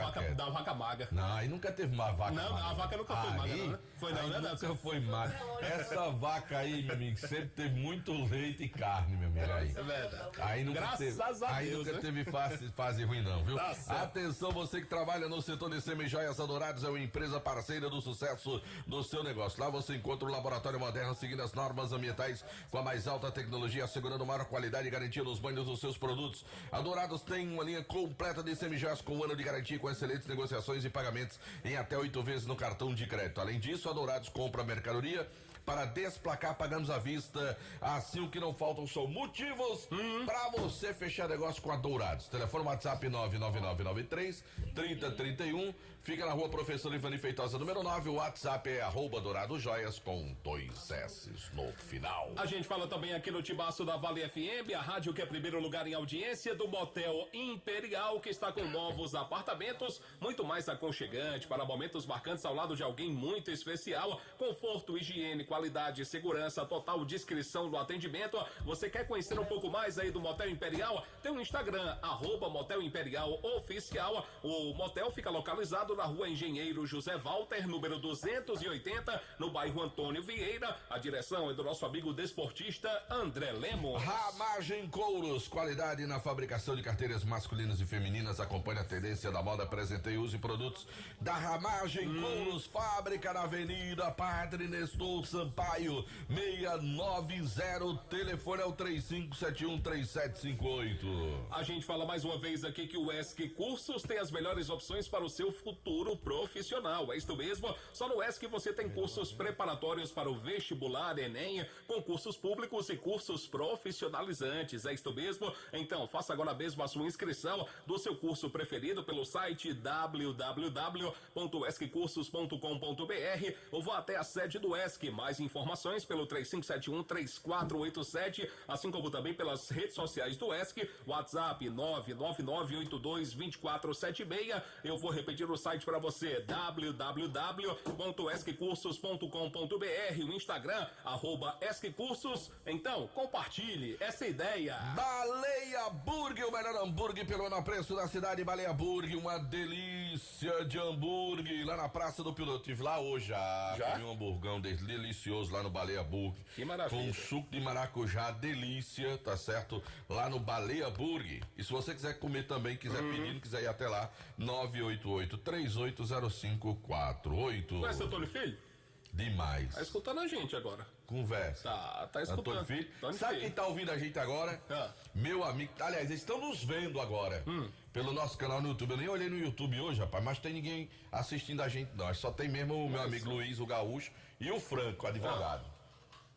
vaca magra. Não, aí nunca teve uma vaca. Não, magra. A vaca nunca foi magra, não, né? Foi não, né? Nunca foi magra. Essa vaca aí, meu amigo, sempre teve muito leite e carne, meu amigo. Aí. É verdade. Aí nunca Graças teve, a Deus. aí nunca teve fase ruim, não, viu? Tá certo. Atenção, você que trabalha no setor de semijoias Adourados, é uma empresa parceira do sucesso do seu negócio. Lá você encontra um laboratório moderno seguindo as normas ambientais com a mais alta tecnologia, assegurando maior qualidade e garantia nos banhos dos seus produtos. A Dourados tem uma linha completa de semijoias com 1 ano de garantia, com excelentes negociações e pagamentos em até 8 vezes no cartão de crédito. Além disso, a Dourados compra mercadoria para desplacar, pagamos à vista. Assim, o que não faltam são motivos para você fechar negócio com a Dourados. Telefone WhatsApp 99993 3031. Fica na rua Professor Ivani Feitosa, número 9. O WhatsApp é @douradojoias com 2 S no final. A gente fala também aqui no Timaço da Vale FM, a rádio que é primeiro lugar em audiência, do Motel Imperial, que está com novos apartamentos, muito mais aconchegante para momentos marcantes ao lado de alguém muito especial. Conforto, higiene, qualidade, segurança, total discrição no atendimento. Você quer conhecer um pouco mais aí do Motel Imperial? Tem um Instagram, @Motel Imperial Oficial. O motel fica localizado na rua Engenheiro José Walter, número 280, no bairro Antônio Vieira. A direção é do nosso amigo desportista André Lemos. Ramagem Couros, qualidade na fabricação de carteiras masculinas e femininas. Acompanhe a tendência da moda, apresentei, use produtos da Ramagem Couros, fábrica na Avenida Padre Nestor Sampaio, 690, telefone é o 35713758. A gente fala mais uma vez aqui que o ESC Cursos tem as melhores opções para o seu futuro profissional. É isto mesmo, só no ESC você tem cursos preparatórios para o vestibular, Enem, concursos públicos e cursos profissionalizantes. É isto mesmo? Então, faça agora mesmo a sua inscrição do seu curso preferido pelo site www.esccursos.com.br ou vá até a sede do ESC. Mais informações pelo 3571-3487, assim como também pelas redes sociais do ESC, WhatsApp 999822476. Eu vou repetir o site para você, www.esccursos.com.br, o Instagram, @esccursos. Então, compartilhe essa ideia. Baleia Burger, o melhor hambúrguer pelo menor preço da cidade. Baleia Burger, uma delícia de hambúrguer lá na Praça do Piloto. Estive lá hoje já? Comi um hamburgão delicioso lá no Baleia Burger. Que maravilha. Com suco de maracujá, delícia, tá certo? Lá no Baleia Burger. E se você quiser comer também, quiser pedir, quiser ir até lá, 988-380548. Conhece o Antônio Filho? Demais. Tá escutando a gente agora. Conversa. Tá escutando. Antônio Filho. Antônio Sabe Filho. quem tá ouvindo a gente agora? Meu amigo. Aliás, eles estão nos vendo agora. Pelo nosso canal no YouTube. Eu nem olhei no YouTube hoje, rapaz, mas tem ninguém assistindo a gente, não. Só tem mesmo o meu amigo Luiz, o Gaúcho, e o Franco, o advogado.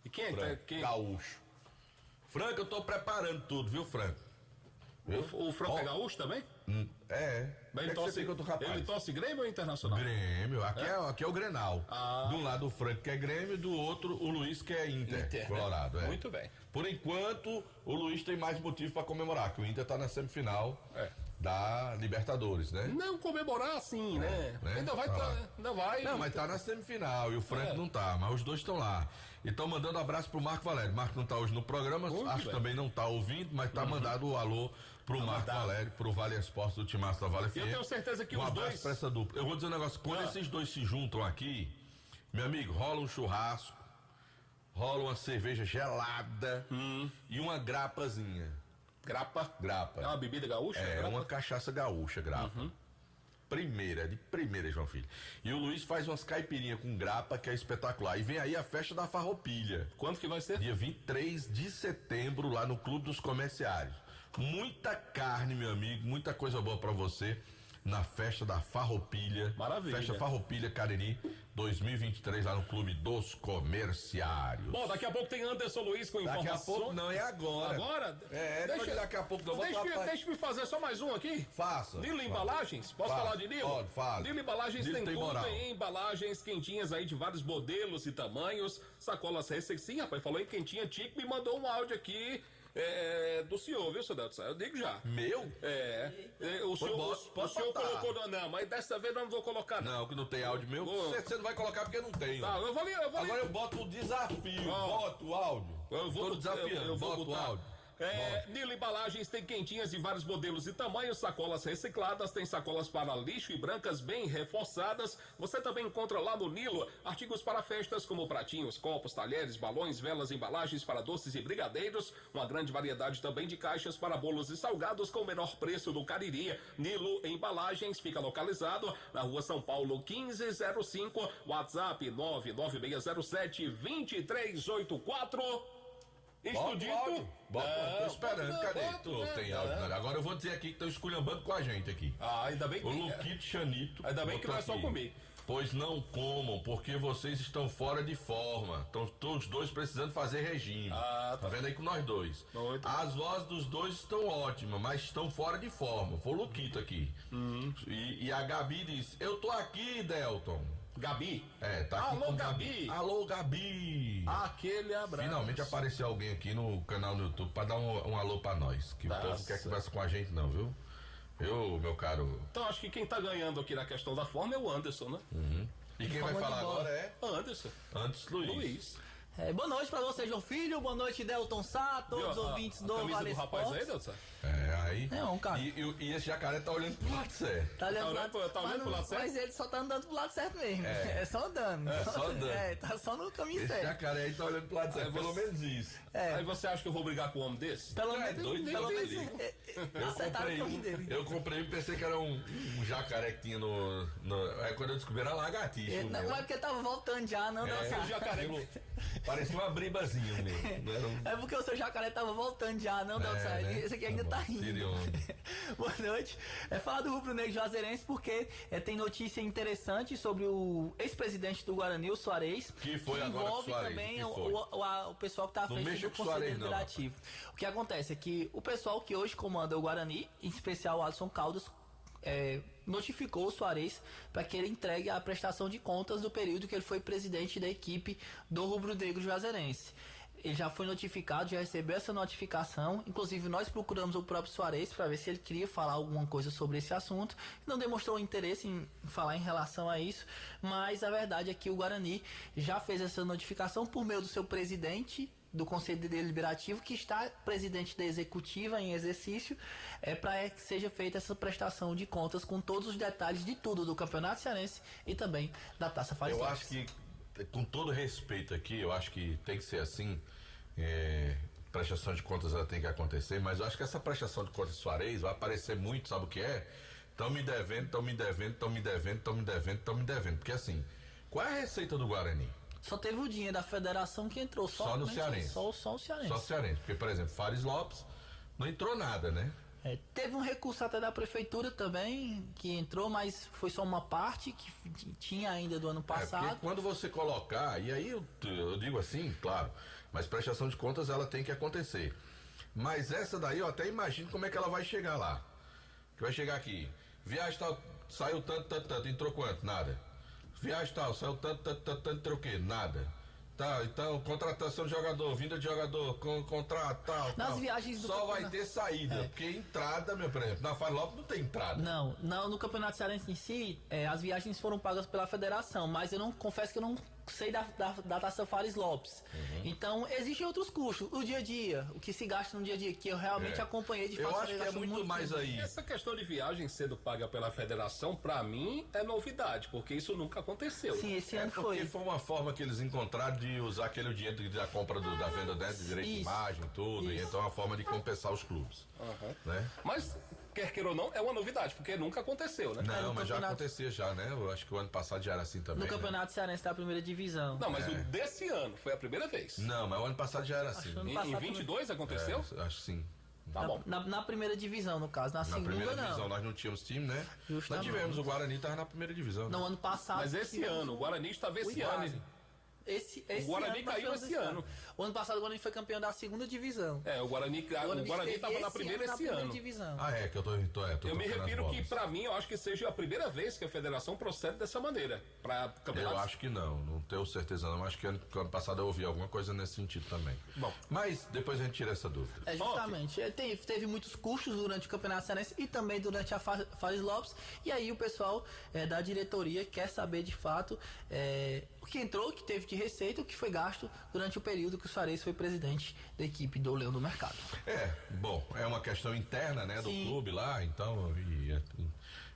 E quem é? Franco, Gaúcho. Franco, eu tô preparando tudo, viu, Franco? Viu? O Franco é gaúcho também? Mas ele torce Grêmio ou Internacional? Grêmio, aqui é o Grenal. De um lado o Franco que é Grêmio, do outro o Luiz que é Inter Colorado. Né? Muito bem. Por enquanto, o Luiz tem mais motivo para comemorar, que o Inter tá na semifinal da Libertadores, né? Não comemorar assim, né? Ainda vai. Não, mas tá na semifinal e o Franco não tá, mas os dois estão lá. E estão mandando um abraço pro Marco Valério. Marco não tá hoje no programa, acho que também não tá ouvindo, mas tá mandado o alô pro Marco Valério, pro Vale Esporte do Timaço da Vale FM. Eu tenho certeza que os dois... pra essa dupla. Eu vou dizer um negócio, quando esses dois se juntam aqui, meu amigo, rola um churrasco, rola uma cerveja gelada e uma grapazinha. Grapa? Grapa. É uma bebida gaúcha? É uma cachaça gaúcha, grapa. De primeira, João Filho. E o Luiz faz umas caipirinhas com grapa, que é espetacular. E vem aí a festa da Farroupilha. Quando que vai ser? Dia 23 de setembro, lá no Clube dos Comerciários. Muita carne, meu amigo, muita coisa boa pra você na festa da Farroupilha. Maravilha. Festa Farroupilha Cariri 2023 lá no Clube dos Comerciários. Bom, daqui a pouco tem Anderson Luiz com informações. Daqui a pouco não, é agora. Agora? Daqui a pouco não. Deixa-me fazer só mais um aqui. Faça. Nilo Embalagens? Posso falar de Nilo? Pode, fala. Nilo Embalagens Nilo tem tudo moral. em embalagens quentinhas aí de vários modelos e tamanhos. Sacolas sim, rapaz, falou em quentinha. Tico me mandou um áudio aqui. Do senhor, viu, seu Delto? Eu digo já. Meu? O senhor colocou. Não, mas dessa vez eu não vou colocar, não. Não, que não tem áudio meu. Você não vai colocar porque não tem. Tá, eu vou Agora eu boto o desafio. Boto o áudio. Eu vou desafiando. Eu vou boto o botar. áudio. Nilo Embalagens tem quentinhas de vários modelos e tamanhos, sacolas recicladas, tem sacolas para lixo e brancas bem reforçadas. Você também encontra lá no Nilo artigos para festas como pratinhos, copos, talheres, balões, velas, embalagens para doces e brigadeiros. Uma grande variedade também de caixas para bolos e salgados com o menor preço do Cariri. Nilo Embalagens fica localizado na Rua São Paulo 1505, WhatsApp 99607-2384. Estudito? Tô esperando, cadê? Tem áudio. Agora eu vou dizer aqui que estão esculhambando com a gente aqui. Ainda bem que... O Luquito Chanito. Ainda bem que não é só comigo. Pois não comam, porque vocês estão fora de forma. Estão todos dois precisando fazer regime. Tá vendo aí com nós dois. As vozes dos dois estão ótimas, mas estão fora de forma. Foi o Luquito aqui. E a Gabi disse, eu tô aqui, Delton. Gabi? Tá aqui. Alô, Gabi. Alô, Gabi. Aquele abraço. Finalmente apareceu alguém aqui no canal no YouTube pra dar um alô pra nós. Que o povo não quer conversar com a gente não, viu? Meu caro. Então acho que quem tá ganhando aqui na questão da forma é o Anderson, né? E quem vai falar agora é? Anderson. Luiz. Boa noite pra você, João Filho. Boa noite, Delton Sá, todos os ouvintes do Vale Esportes. Rapaz aí, Delton? Aí. Cara. E esse jacaré tá olhando pro lado certo. Tá olhando pro lado certo? Mas ele só tá andando pro lado certo mesmo. É só andando. Só andando. Tá só no caminho esse certo. Esse jacaré aí tá olhando pro lado certo, pelo menos isso. Aí você acha que eu vou brigar com um homem desse? Pelo menos eu comprei e pensei que era um jacaré que tinha no quando eu descobri era lagartixa. Não é porque tava voltando já, não. O jacaré parecia uma bribazinha mesmo. É porque o seu jacaré tava voltando já, não, Delton. Esse aqui ainda tá indo. Boa noite. Falar do Rubro Negro Juazeirense porque tem notícia interessante sobre o ex-presidente do Guarani, o Soares, que foi que agora envolve Soares, também o pessoal que tá à frente do Conselho Deliberativo. O que acontece é que o pessoal que hoje comanda o Guarani, em especial o Alisson Caldas, notificou o Soares para que ele entregue a prestação de contas do período que ele foi presidente da equipe do Rubro Negro Juazeirense. Ele já foi notificado, já recebeu essa notificação. Inclusive, nós procuramos o próprio Soares para ver se ele queria falar alguma coisa sobre esse assunto. Não demonstrou interesse em falar em relação a isso, mas a verdade é que o Guarani já fez essa notificação por meio do seu presidente do Conselho Deliberativo, que está presidente da executiva em exercício, para que seja feita essa prestação de contas com todos os detalhes de tudo do Campeonato Cearense e também da Taça Fares Eu Lopes. acho que, com todo respeito aqui, eu acho que tem que ser assim, prestação de contas ela tem que acontecer, mas eu acho que essa prestação de contas de Soares vai aparecer muito, sabe o que é? Estão me devendo, porque assim, qual é a receita do Guarani? Só teve o dinheiro da federação que entrou. Só no Cearense. Só o Cearense. Só o Cearense. Porque, por exemplo, Fares Lopes não entrou nada, né? Teve um recurso até da prefeitura também, que entrou, mas foi só uma parte que tinha ainda do ano passado. Porque quando você colocar, e aí eu digo assim, claro, mas prestação de contas ela tem que acontecer. Mas essa daí eu até imagino como é que ela vai chegar lá. Que vai chegar aqui, viagem tal, saiu tanto, entrou quanto? Nada. Viagem tal, saiu tanto, entrou o quê? Nada. Tá, então, contratação de jogador, vinda de jogador, contrato, tal. Nas viagens do só vai ter saída, porque entrada, por exemplo, na Fares Lopes não tem entrada. Não, no Campeonato Cearense em si, as viagens foram pagas pela federação, mas eu confesso que eu não sei da Taça Fares Lopes. Então, existem outros custos. O dia a dia, o que se gasta no dia a dia, que eu realmente acompanhei de fato. Eu acho que é muito mais aí. Essa questão de viagem sendo paga pela federação, pra mim, é novidade, porque isso nunca aconteceu. Sim, esse ano foi. Porque foi uma forma que eles encontraram de usar aquele dinheiro da compra da venda de direito de imagem, tudo, e então é uma forma de compensar os clubes. Né? Mas, quer queira ou não, é uma novidade, porque nunca aconteceu, né? Não, mas já acontecia já, né? Eu acho que o ano passado já era assim também. No Campeonato Cearense da primeira divisão. Não, mas o desse ano foi a primeira vez. Não, mas o ano passado já era assim. Em 22 aconteceu? Acho que sim. Tá bom. Na primeira divisão, no caso. Na segunda, primeira não. divisão nós não tínhamos time, né? Justamente. Nós tivemos, o Guarani estava na primeira divisão. Não, ano passado. Mas esse ano, o Guarani estava esse ano. O Guarani caiu esse ano. O ano passado o Guarani foi campeão da segunda divisão. O Guarani estava na primeira esse ano. Divisão. Que eu tô eu me refiro que, pra mim, eu acho que seja a primeira vez que a federação procede dessa maneira. Eu acho que não tenho certeza não. Acho que ano passado eu ouvi alguma coisa nesse sentido também. Bom, mas depois a gente tira essa dúvida. Justamente. Teve muitos custos durante o Campeonato Cearense e também durante a Fares Lopes. E aí o pessoal da diretoria quer saber de fato o que entrou, o que teve de receita, o que foi gasto durante o período que o Suarez foi presidente da equipe do Leão do Mercado. Bom, é uma questão interna, né, do clube lá, então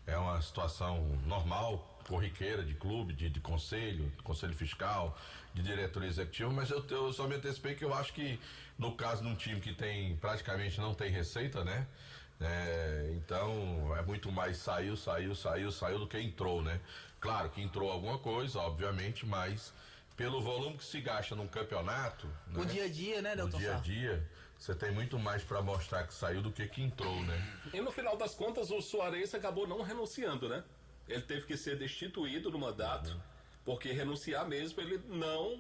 é uma situação normal, corriqueira de clube, de conselho fiscal, de diretoria executiva, mas eu só me antecipei que eu acho que no caso de um time que praticamente não tem receita, né? Então é muito mais saiu do que entrou, né? Claro que entrou alguma coisa, obviamente, mas pelo volume que se gasta num campeonato, o dia a dia, né, Delton? O dia a dia, você tem muito mais para mostrar que saiu do que entrou, né? E no final das contas, o Suarez acabou não renunciando, né? Ele teve que ser destituído do mandato, porque renunciar mesmo, ele não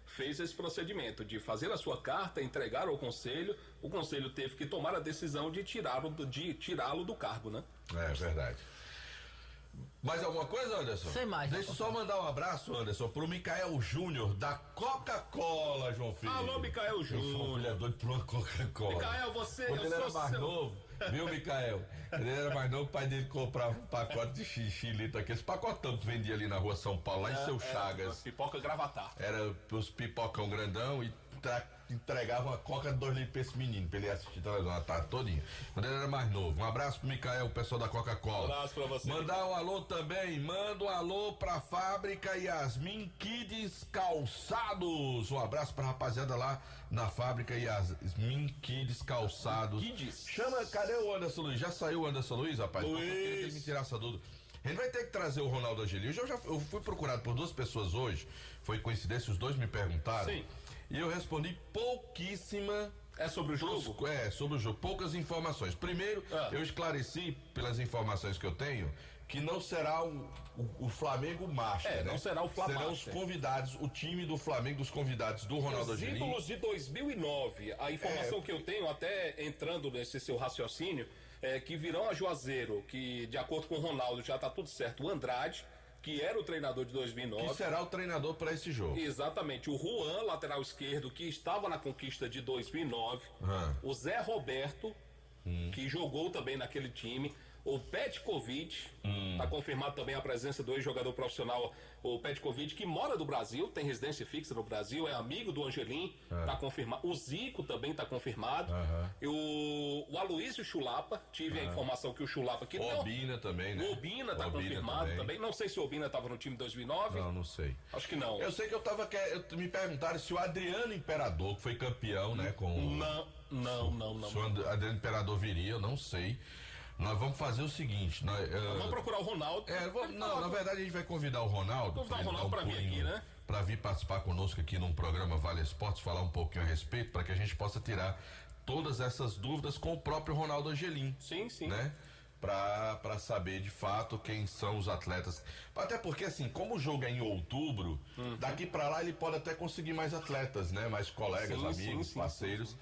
fez esse procedimento de fazer a sua carta, entregar ao conselho. O conselho teve que tomar a decisão de tirá-lo do cargo, né? É verdade. Mais alguma coisa, Anderson? Sem mais. Deixa eu só mandar um abraço, Anderson, pro Micael Júnior, da Coca-Cola, João Filho. Alô, Micael Júnior. Ele é doido por uma Coca-Cola. Micael, você... Quando ele era mais novo, viu, Micael? Ele era mais novo, o pai dele comprava um pacote de xilito, aqueles pacotão que vendia ali na rua São Paulo, lá em Seu Chagas. Pipoca Gravatar. Era os pipocão grandão e entregava uma coca de 2 litros pra esse menino, pra ele assistir televisão a tarde todinha. Quando ele era mais novo. Um abraço pro Micael, o pessoal da Coca-Cola. Um abraço pra você. Mandar um alô também, manda um alô pra fábrica Yasmin Kids Calçados. Um abraço pra rapaziada lá na fábrica Yasmin Kids Calçados. Chama, cadê o Anderson Luiz? Já saiu o Anderson Luiz, rapaz? Eu queria que ele me tirasse essa dúvida. A gente vai ter que trazer o Ronaldo Angelini. Eu fui procurado por 2 pessoas hoje, foi coincidência, os 2 me perguntaram. Sim. E eu respondi pouquíssima. É sobre o jogo? Sobre o jogo, poucas informações. Primeiro, eu esclareci, pelas informações que eu tenho, que não será o Flamengo Master, né? Não será o Flamengo. Serão os convidados, o time do Flamengo, os convidados do Ronaldo Os Angelini. ídolos de 2009. A informação que eu tenho, até entrando nesse seu raciocínio, é que virão a Juazeiro, que de acordo com o Ronaldo já tá tudo certo, o Andrade, que era o treinador de 2009. Que será o treinador para esse jogo. Exatamente. O Juan, lateral esquerdo, que estava na conquista de 2009. O Zé Roberto, que jogou também naquele time. O Petkovic, tá confirmado também a presença do ex-jogador profissional, o Petkovic, que mora no Brasil, tem residência fixa no Brasil, é amigo do Angelim, tá confirmado. O Zico também tá confirmado. E o Aloysio Chulapa, tive a informação que o Chulapa... Que o Obina também, né? O Obina tá confirmado também. Não sei se o Obina tava no time de 2009. Não sei. Acho que não. Eu sei que me perguntaram se o Adriano Imperador, que foi campeão, né? Não. Se o Adriano Imperador viria, eu não sei. Nós vamos fazer o seguinte. Vamos procurar o Ronaldo. Na verdade a gente vai convidar o Ronaldo. Convidar o Ronaldo para vir aqui, né? Para vir participar conosco aqui num programa Vale Esportes, falar um pouquinho a respeito, para que a gente possa tirar todas essas dúvidas com o próprio Ronaldo Angelini. Sim. Né? Para saber de fato quem são os atletas. Até porque, assim, como o jogo é em outubro, daqui para lá ele pode até conseguir mais atletas, né? Mais colegas, amigos, parceiros,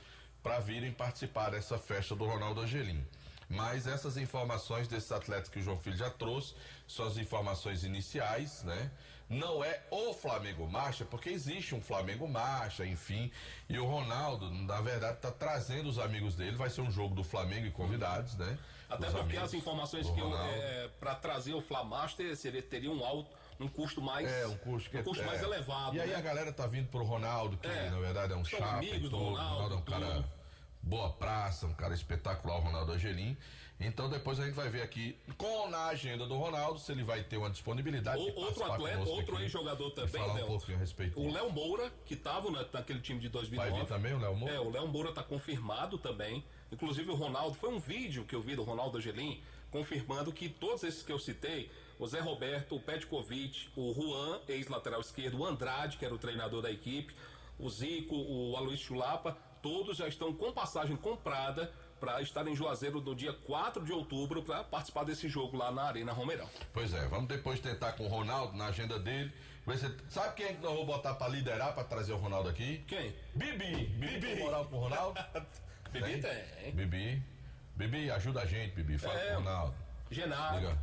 para virem participar dessa festa do Ronaldo Angelini. Mas essas informações desses atletas que o João Filho já trouxe são as informações iniciais, né? Não é o Flamengo Marcha, porque existe um Flamengo Marcha, enfim. E o Ronaldo, na verdade, tá trazendo os amigos dele. Vai ser um jogo do Flamengo e convidados, né? Até porque as informações que para trazer o Flamaster teria um custo mais mais elevado. E aí a galera tá vindo pro Ronaldo, que na verdade é um chapa e todo. O Ronaldo é um cara boa praça, um cara espetacular, o Ronaldo Angelini. Então depois a gente vai ver aqui na agenda do Ronaldo se ele vai ter uma disponibilidade. Outro atleta, outro ex-jogador também, falar um pouquinho a respeito. O Léo Moura, que estava naquele time de 2009. Vai vir também o Léo Moura? O Léo Moura tá confirmado também. Inclusive o Ronaldo, foi um vídeo que eu vi do Ronaldo Angelini confirmando que todos esses que eu citei, o Zé Roberto, o Petkovic, o Juan, ex-lateral esquerdo, o Andrade, que era o treinador da equipe, o Zico, o Aloysio Chulapa, todos já estão com passagem comprada para estar em Juazeiro no dia 4 de outubro para participar desse jogo lá na Arena Romeirão. Pois é, vamos depois tentar com o Ronaldo na agenda dele. Sabe quem é que nós vamos botar para liderar, para trazer o Ronaldo aqui? Quem? Bibi tem moral pro Ronaldo? Bibi tem. Bibi, ajuda a gente, Bibi. Fala com o Ronaldo. Genaro.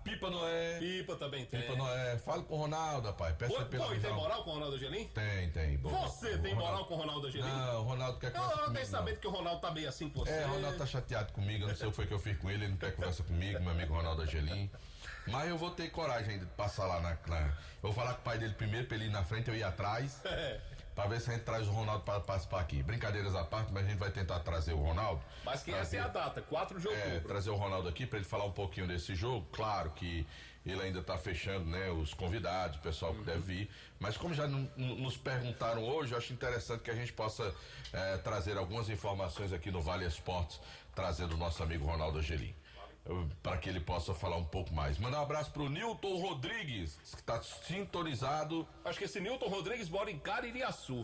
Pipa Noé. Pipa também tem. Pipa Noé. Fala com o Ronaldo, rapaz. Peça pela tem moral com o Ronaldo Angelini? Tem. Você tem moral com o Ronaldo Angelini? Não, o Ronaldo quer conversar comigo. Eu tenho sabendo que o Ronaldo tá meio assim com você. O Ronaldo tá chateado comigo. Eu não sei o que foi que eu fiz com ele. Ele não quer conversar comigo, meu amigo Ronaldo Angelini. Mas eu vou ter coragem ainda de passar lá eu vou falar com o pai dele primeiro, pra ele ir na frente, eu ir atrás. Pra ver se a gente traz o Ronaldo para participar aqui. Brincadeiras à parte, mas a gente vai tentar trazer o Ronaldo. Mas que essa é a data, 4 de outubro. Trazer o Ronaldo aqui para ele falar um pouquinho desse jogo. Claro que ele ainda tá fechando, né, os convidados, o pessoal que deve vir. Mas como já nos perguntaram hoje, eu acho interessante que a gente possa trazer algumas informações aqui no Vale Esportes, trazendo o nosso amigo Ronaldo Angelim, para que ele possa falar um pouco mais. Mandar um abraço pro Nilton Rodrigues, que está sintonizado. Acho que esse Nilton Rodrigues mora em Caririaçu.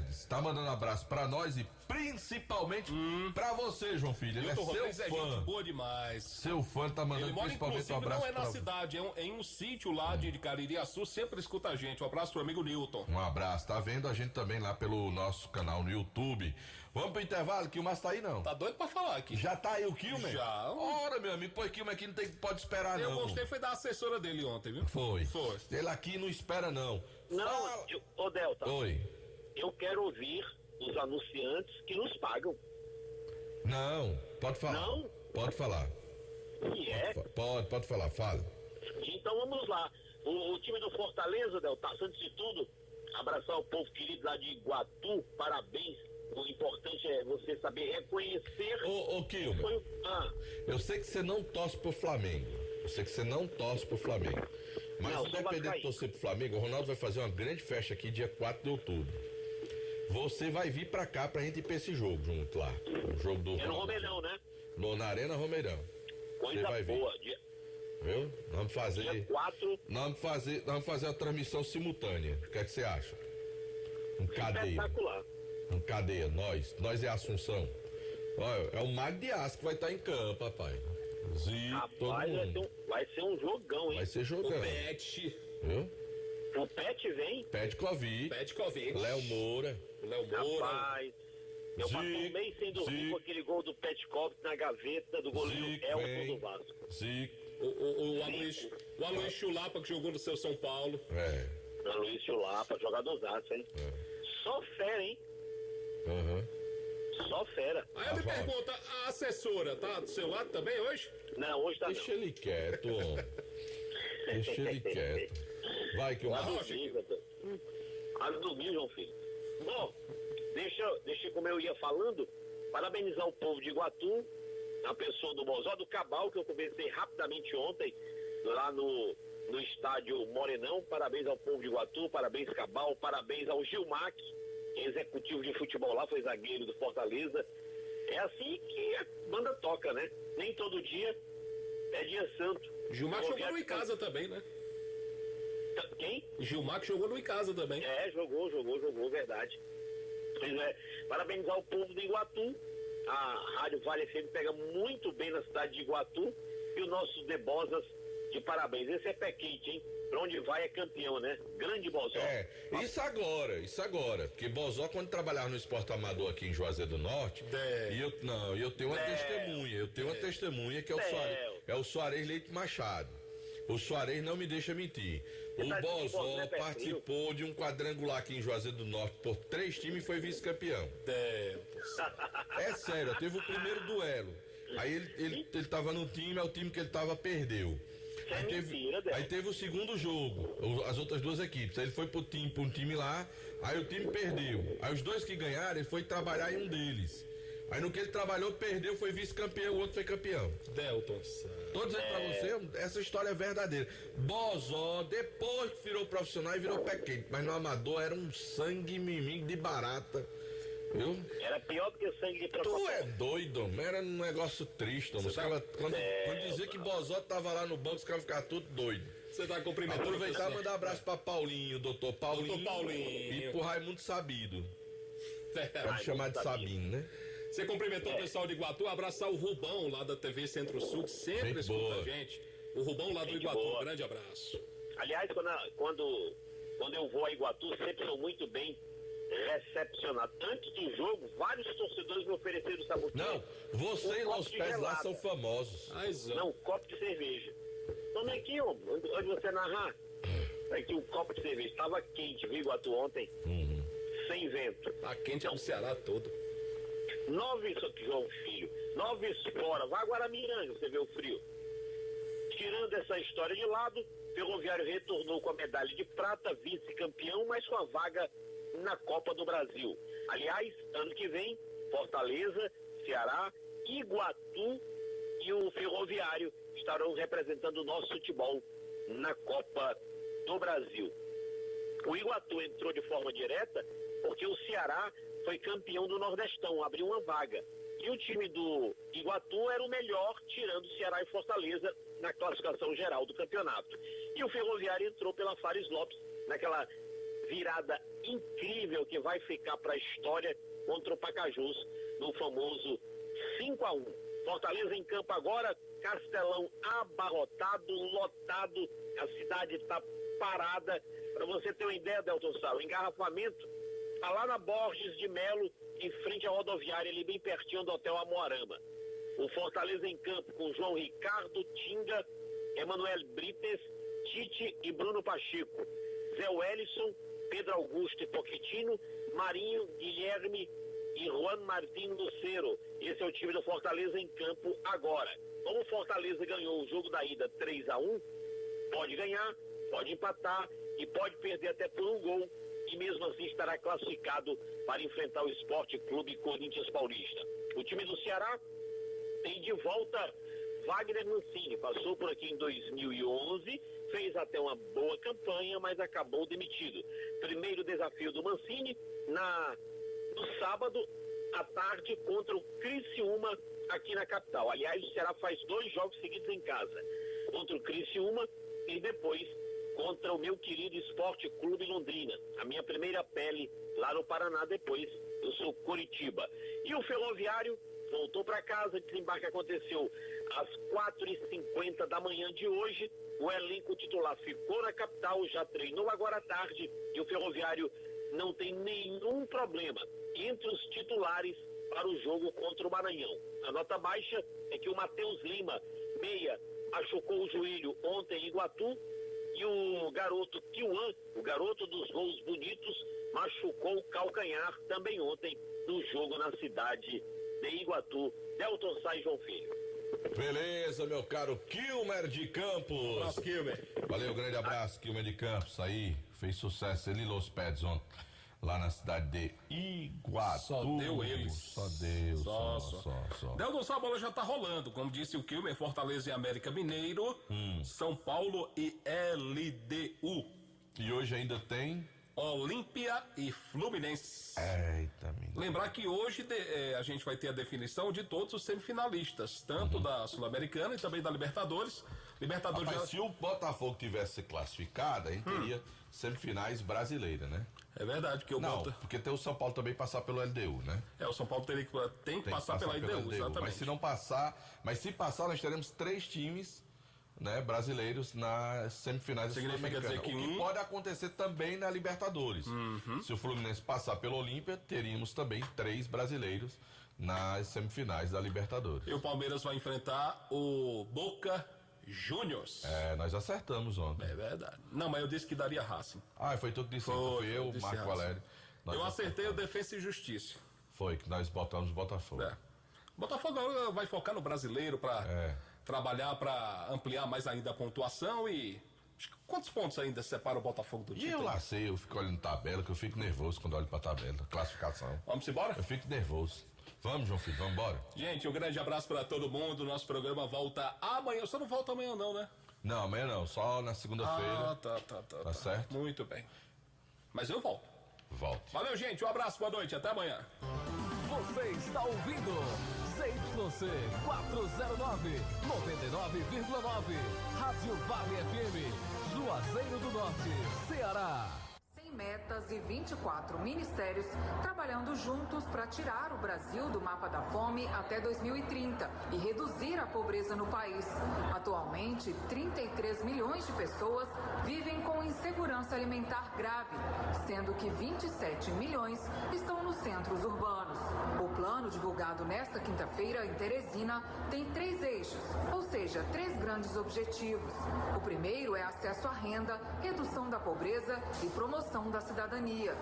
Está mandando um abraço para nós e principalmente para você, João Filho. Ele Nilton é seu Rodrigues fã. É gente boa demais. Seu fã tá mandando ele mora, principalmente um abraço. Não é na cidade, é em um sítio lá de Caririaçu, sempre escuta a gente. Um abraço pro amigo Nilton. Um abraço, tá vendo a gente também lá pelo nosso canal no YouTube. Vamos pro intervalo, que o Márcio tá aí não. Tá doido pra falar aqui. Já tá aí o Kilmer? Já. Ora, meu amigo, pô, Kilmer aqui não pode esperar não. Eu gostei, foi da assessora dele ontem, viu? Foi. Ele aqui não espera não. Não, ô Delta. Oi. Eu quero ouvir os anunciantes que nos pagam. Não, pode falar. Não? Pode falar. E é? Pode falar, fala. Então vamos lá. O time do Fortaleza, Delta, antes de tudo, abraçar o povo querido lá de Iguatu, parabéns. O importante é você saber reconhecer. Ô Kilmer, eu sei que você não torce pro Flamengo. Mas não, independente de torcer pro Flamengo, o Ronaldo vai fazer uma grande festa aqui dia 4 de outubro. Você vai vir pra cá pra gente ir pra esse jogo junto lá. O jogo do. É no Romeirão, né? Na Arena Romeirão. Coisa vai boa. Viu? Vamos fazer. Dia 4. Vamos fazer a transmissão simultânea. O que é que você acha? Um cadeia. Espetacular. Um cadeia, nós é Assunção. Olha, é o Mago de Aço que vai estar em campo, rapaz. Vai ser um jogão, hein? Vai ser jogão. O Pet. Viu? O Pet vem? Pet Covid. Léo Moura. Rapaz, eu passei um mês sem dormir com aquele gol do Pet Covid na gaveta do goleiro Elton do Vasco. O Aloysio Chulapa que jogou no seu São Paulo. Aloysio Chulapa, jogadorzaço, hein? Só fera, hein? Só fera. Aí eu me pergunto, a assessora tá do seu lado também hoje? Não, hoje tá Deixa ele quieto, homem. Deixa ele quieto. Vai que eu domingo, João Filho. Bom, deixa como eu ia falando, parabenizar o povo de Iguatu, a pessoa do Bozó do Cabal, que eu conversei rapidamente ontem, lá no estádio Morenão. Parabéns ao povo de Iguatu, parabéns Cabal, parabéns ao Gilmac, executivo de futebol lá, foi zagueiro do Fortaleza. É assim que a banda toca, né? Nem todo dia é dia santo. Gilmar jogou no Icasa também, né? Quem? Gilmar jogou no Icasa também. Jogou, verdade. Pois é, parabenizar o povo de Iguatu. A Rádio Vale FM pega muito bem na cidade de Iguatu. E o nosso Debosas, de parabéns. Esse é pé quente, hein? Pra onde vai é campeão, né? Grande Bozó. Isso agora. Porque Bozó, quando trabalhava no esporte amador aqui em Juazeiro do Norte, eu tenho uma testemunha que é o Soares Leite Machado. O Soares não me deixa mentir. O Bozó participou de um quadrangular aqui em Juazeiro do Norte por 3 times e foi vice-campeão. É sério, teve o primeiro duelo. Aí ele tava no time, o time que ele tava perdeu. Aí teve o segundo jogo, as outras duas equipes. Aí ele foi pro um time lá, aí o time perdeu. Aí os dois que ganharam, ele foi trabalhar em um deles. Aí no que ele trabalhou, perdeu, foi vice-campeão, o outro foi campeão. Tô dizendo pra você, essa história é verdadeira. Bozó, depois que virou profissional e virou pé quente, mas no amador era um sangue miminho de barata. Viu? Era pior do que sangue de Tu é doido, era um negócio triste, quando dizia que Bozó tava lá no banco, os caras ficavam tudo doido. Você tá cumprimentando. Aproveitar e mandar um abraço pra Paulinho, doutor Paulinho. E pro Raimundo Sabido. Pode chamar de Sabino, né? Você cumprimentou o pessoal de Iguatu, abraçar o Rubão lá da TV Centro-Sul, que sempre escuta a gente. O Rubão lá do Iguatu, um grande abraço. Aliás, quando eu vou a Iguatu, sempre sou muito bem recepcionado. Antes do jogo, vários torcedores me ofereceram, sabe o quê? Não, você e Los Pés lá são famosos. Não, um copo de cerveja. Tome aqui, homem, onde você narrar. Aqui um copo de cerveja. Estava quente, viu, Iguatu ontem? Sem vento. Tá quente é o Ceará todo. 9, João Filho, 9 fora. Vai Guaramiranga, você vê o frio. Tirando essa história de lado, Ferroviário retornou com a medalha de prata, vice-campeão, mas com a vaga na Copa do Brasil. Aliás, ano que vem, Fortaleza, Ceará, Iguatu e o Ferroviário estarão representando o nosso futebol na Copa do Brasil. O Iguatu entrou de forma direta porque o Ceará foi campeão do Nordestão, abriu uma vaga. E o time do Iguatu era o melhor, tirando Ceará e Fortaleza na classificação geral do campeonato. E o Ferroviário entrou pela Fares Lopes naquela virada incrível que vai ficar para a história contra o Pacajus no famoso 5-1. Fortaleza em campo agora, Castelão abarrotado, lotado, a cidade está parada. Para você ter uma ideia, Delton Sá, o engarrafamento está lá na Borges de Melo, em frente à rodoviária, ali bem pertinho do Hotel Amoarama. O Fortaleza em campo com João Ricardo, Tinga, Emanuel Brites, Tite e Bruno Pacheco. Zé Wellison, Pedro Augusto e Pochettino, Marinho, Guilherme e Juan Martín Lucero. Esse é o time do Fortaleza em campo agora. Como o Fortaleza ganhou o jogo da ida 3-1, pode ganhar, pode empatar e pode perder até por um gol. E mesmo assim estará classificado para enfrentar o Sport Clube Corinthians Paulista. O time do Ceará tem de volta Wagner Mancini. Passou por aqui em 2011, fez até uma boa campanha, mas acabou demitido. Primeiro desafio do Mancini no sábado à tarde contra o Criciúma aqui na capital. Aliás, o Ceará faz 2 jogos seguidos em casa. Contra o Criciúma e depois contra o meu querido Esporte Clube Londrina. A minha primeira pele lá no Paraná, depois eu sou Coritiba. E o Ferroviário voltou para casa, o desembarque aconteceu às 4h50 da manhã de hoje. O elenco titular ficou na capital, já treinou agora à tarde e o Ferroviário não tem nenhum problema entre os titulares para o jogo contra o Maranhão. A nota baixa é que o Matheus Lima, meia, machucou o joelho ontem em Iguatu. E o garoto Kiwan, o garoto dos gols bonitos, machucou o calcanhar também ontem no jogo na cidade de Iguatu. Delton Sá e João Filho. Beleza, meu caro Kilmer de Campos. Abraço, Kilmer. Valeu, grande abraço, Kilmer de Campos. Aí, fez sucesso ele e Los Peds ontem, lá na cidade de Iguatu. Só deu eles. Só deu, só. Delton Sá, a bola já tá rolando. Como disse o Kilmer, Fortaleza e América Mineiro, São Paulo e LDU. E hoje ainda tem Olímpia e Fluminense. Eita, menino. Lembrar que hoje a gente vai ter a definição de todos os semifinalistas, tanto da Sul-Americana e também da Libertadores. Rapaz, se o Botafogo tivesse classificado, a gente teria semifinais brasileiras, né? É verdade, porque porque tem o São Paulo também passar pelo LDU, né? O São Paulo tem que passar pela LDU, exatamente. Mas se não passar, se nós teremos 3 times, né, brasileiros nas semifinais da Sul-Americana. O que pode acontecer também na Libertadores. Se o Fluminense passar pelo Olímpia, teríamos também 3 brasileiros nas semifinais da Libertadores. E o Palmeiras vai enfrentar o Boca Juniors. Nós acertamos ontem. É verdade. Não, mas eu disse que daria Racing. Foi tu que disse. Foi eu, Marco Valério. Eu acertei o Defensa e Justiça. Foi, que nós botamos o Botafogo. Botafogo agora vai focar no brasileiro para trabalhar, para ampliar mais ainda a pontuação e... Quantos pontos ainda separa o Botafogo do título? Eu lá sei, eu fico olhando tabela, que eu fico nervoso quando olho pra tabela, classificação. Vamos embora? Eu fico nervoso. Vamos, João Filho, vamos embora? Gente, um grande abraço para todo mundo. Nosso programa volta amanhã. Você não volta amanhã não, né? Não, amanhã não, só na segunda-feira. Tá certo? Muito bem. Mas eu volto. Volto. Valeu, gente. Um abraço, boa noite, até amanhã. Você está ouvindo ZYC 409, 99,9. Rádio Vale FM, Juazeiro do Norte, Ceará. 100 metas e 24 ministérios trabalhando juntos para tirar o Brasil do mapa da fome até 2030 e reduzir a pobreza no país. Atualmente, 33 milhões de pessoas vivem com insegurança alimentar grave, sendo que 27 milhões estão nos centros urbanos. O plano divulgado nesta quinta-feira em Teresina tem 3 eixos, ou seja, 3 grandes objetivos. O primeiro é acesso à renda, redução da pobreza e promoção da cidadania.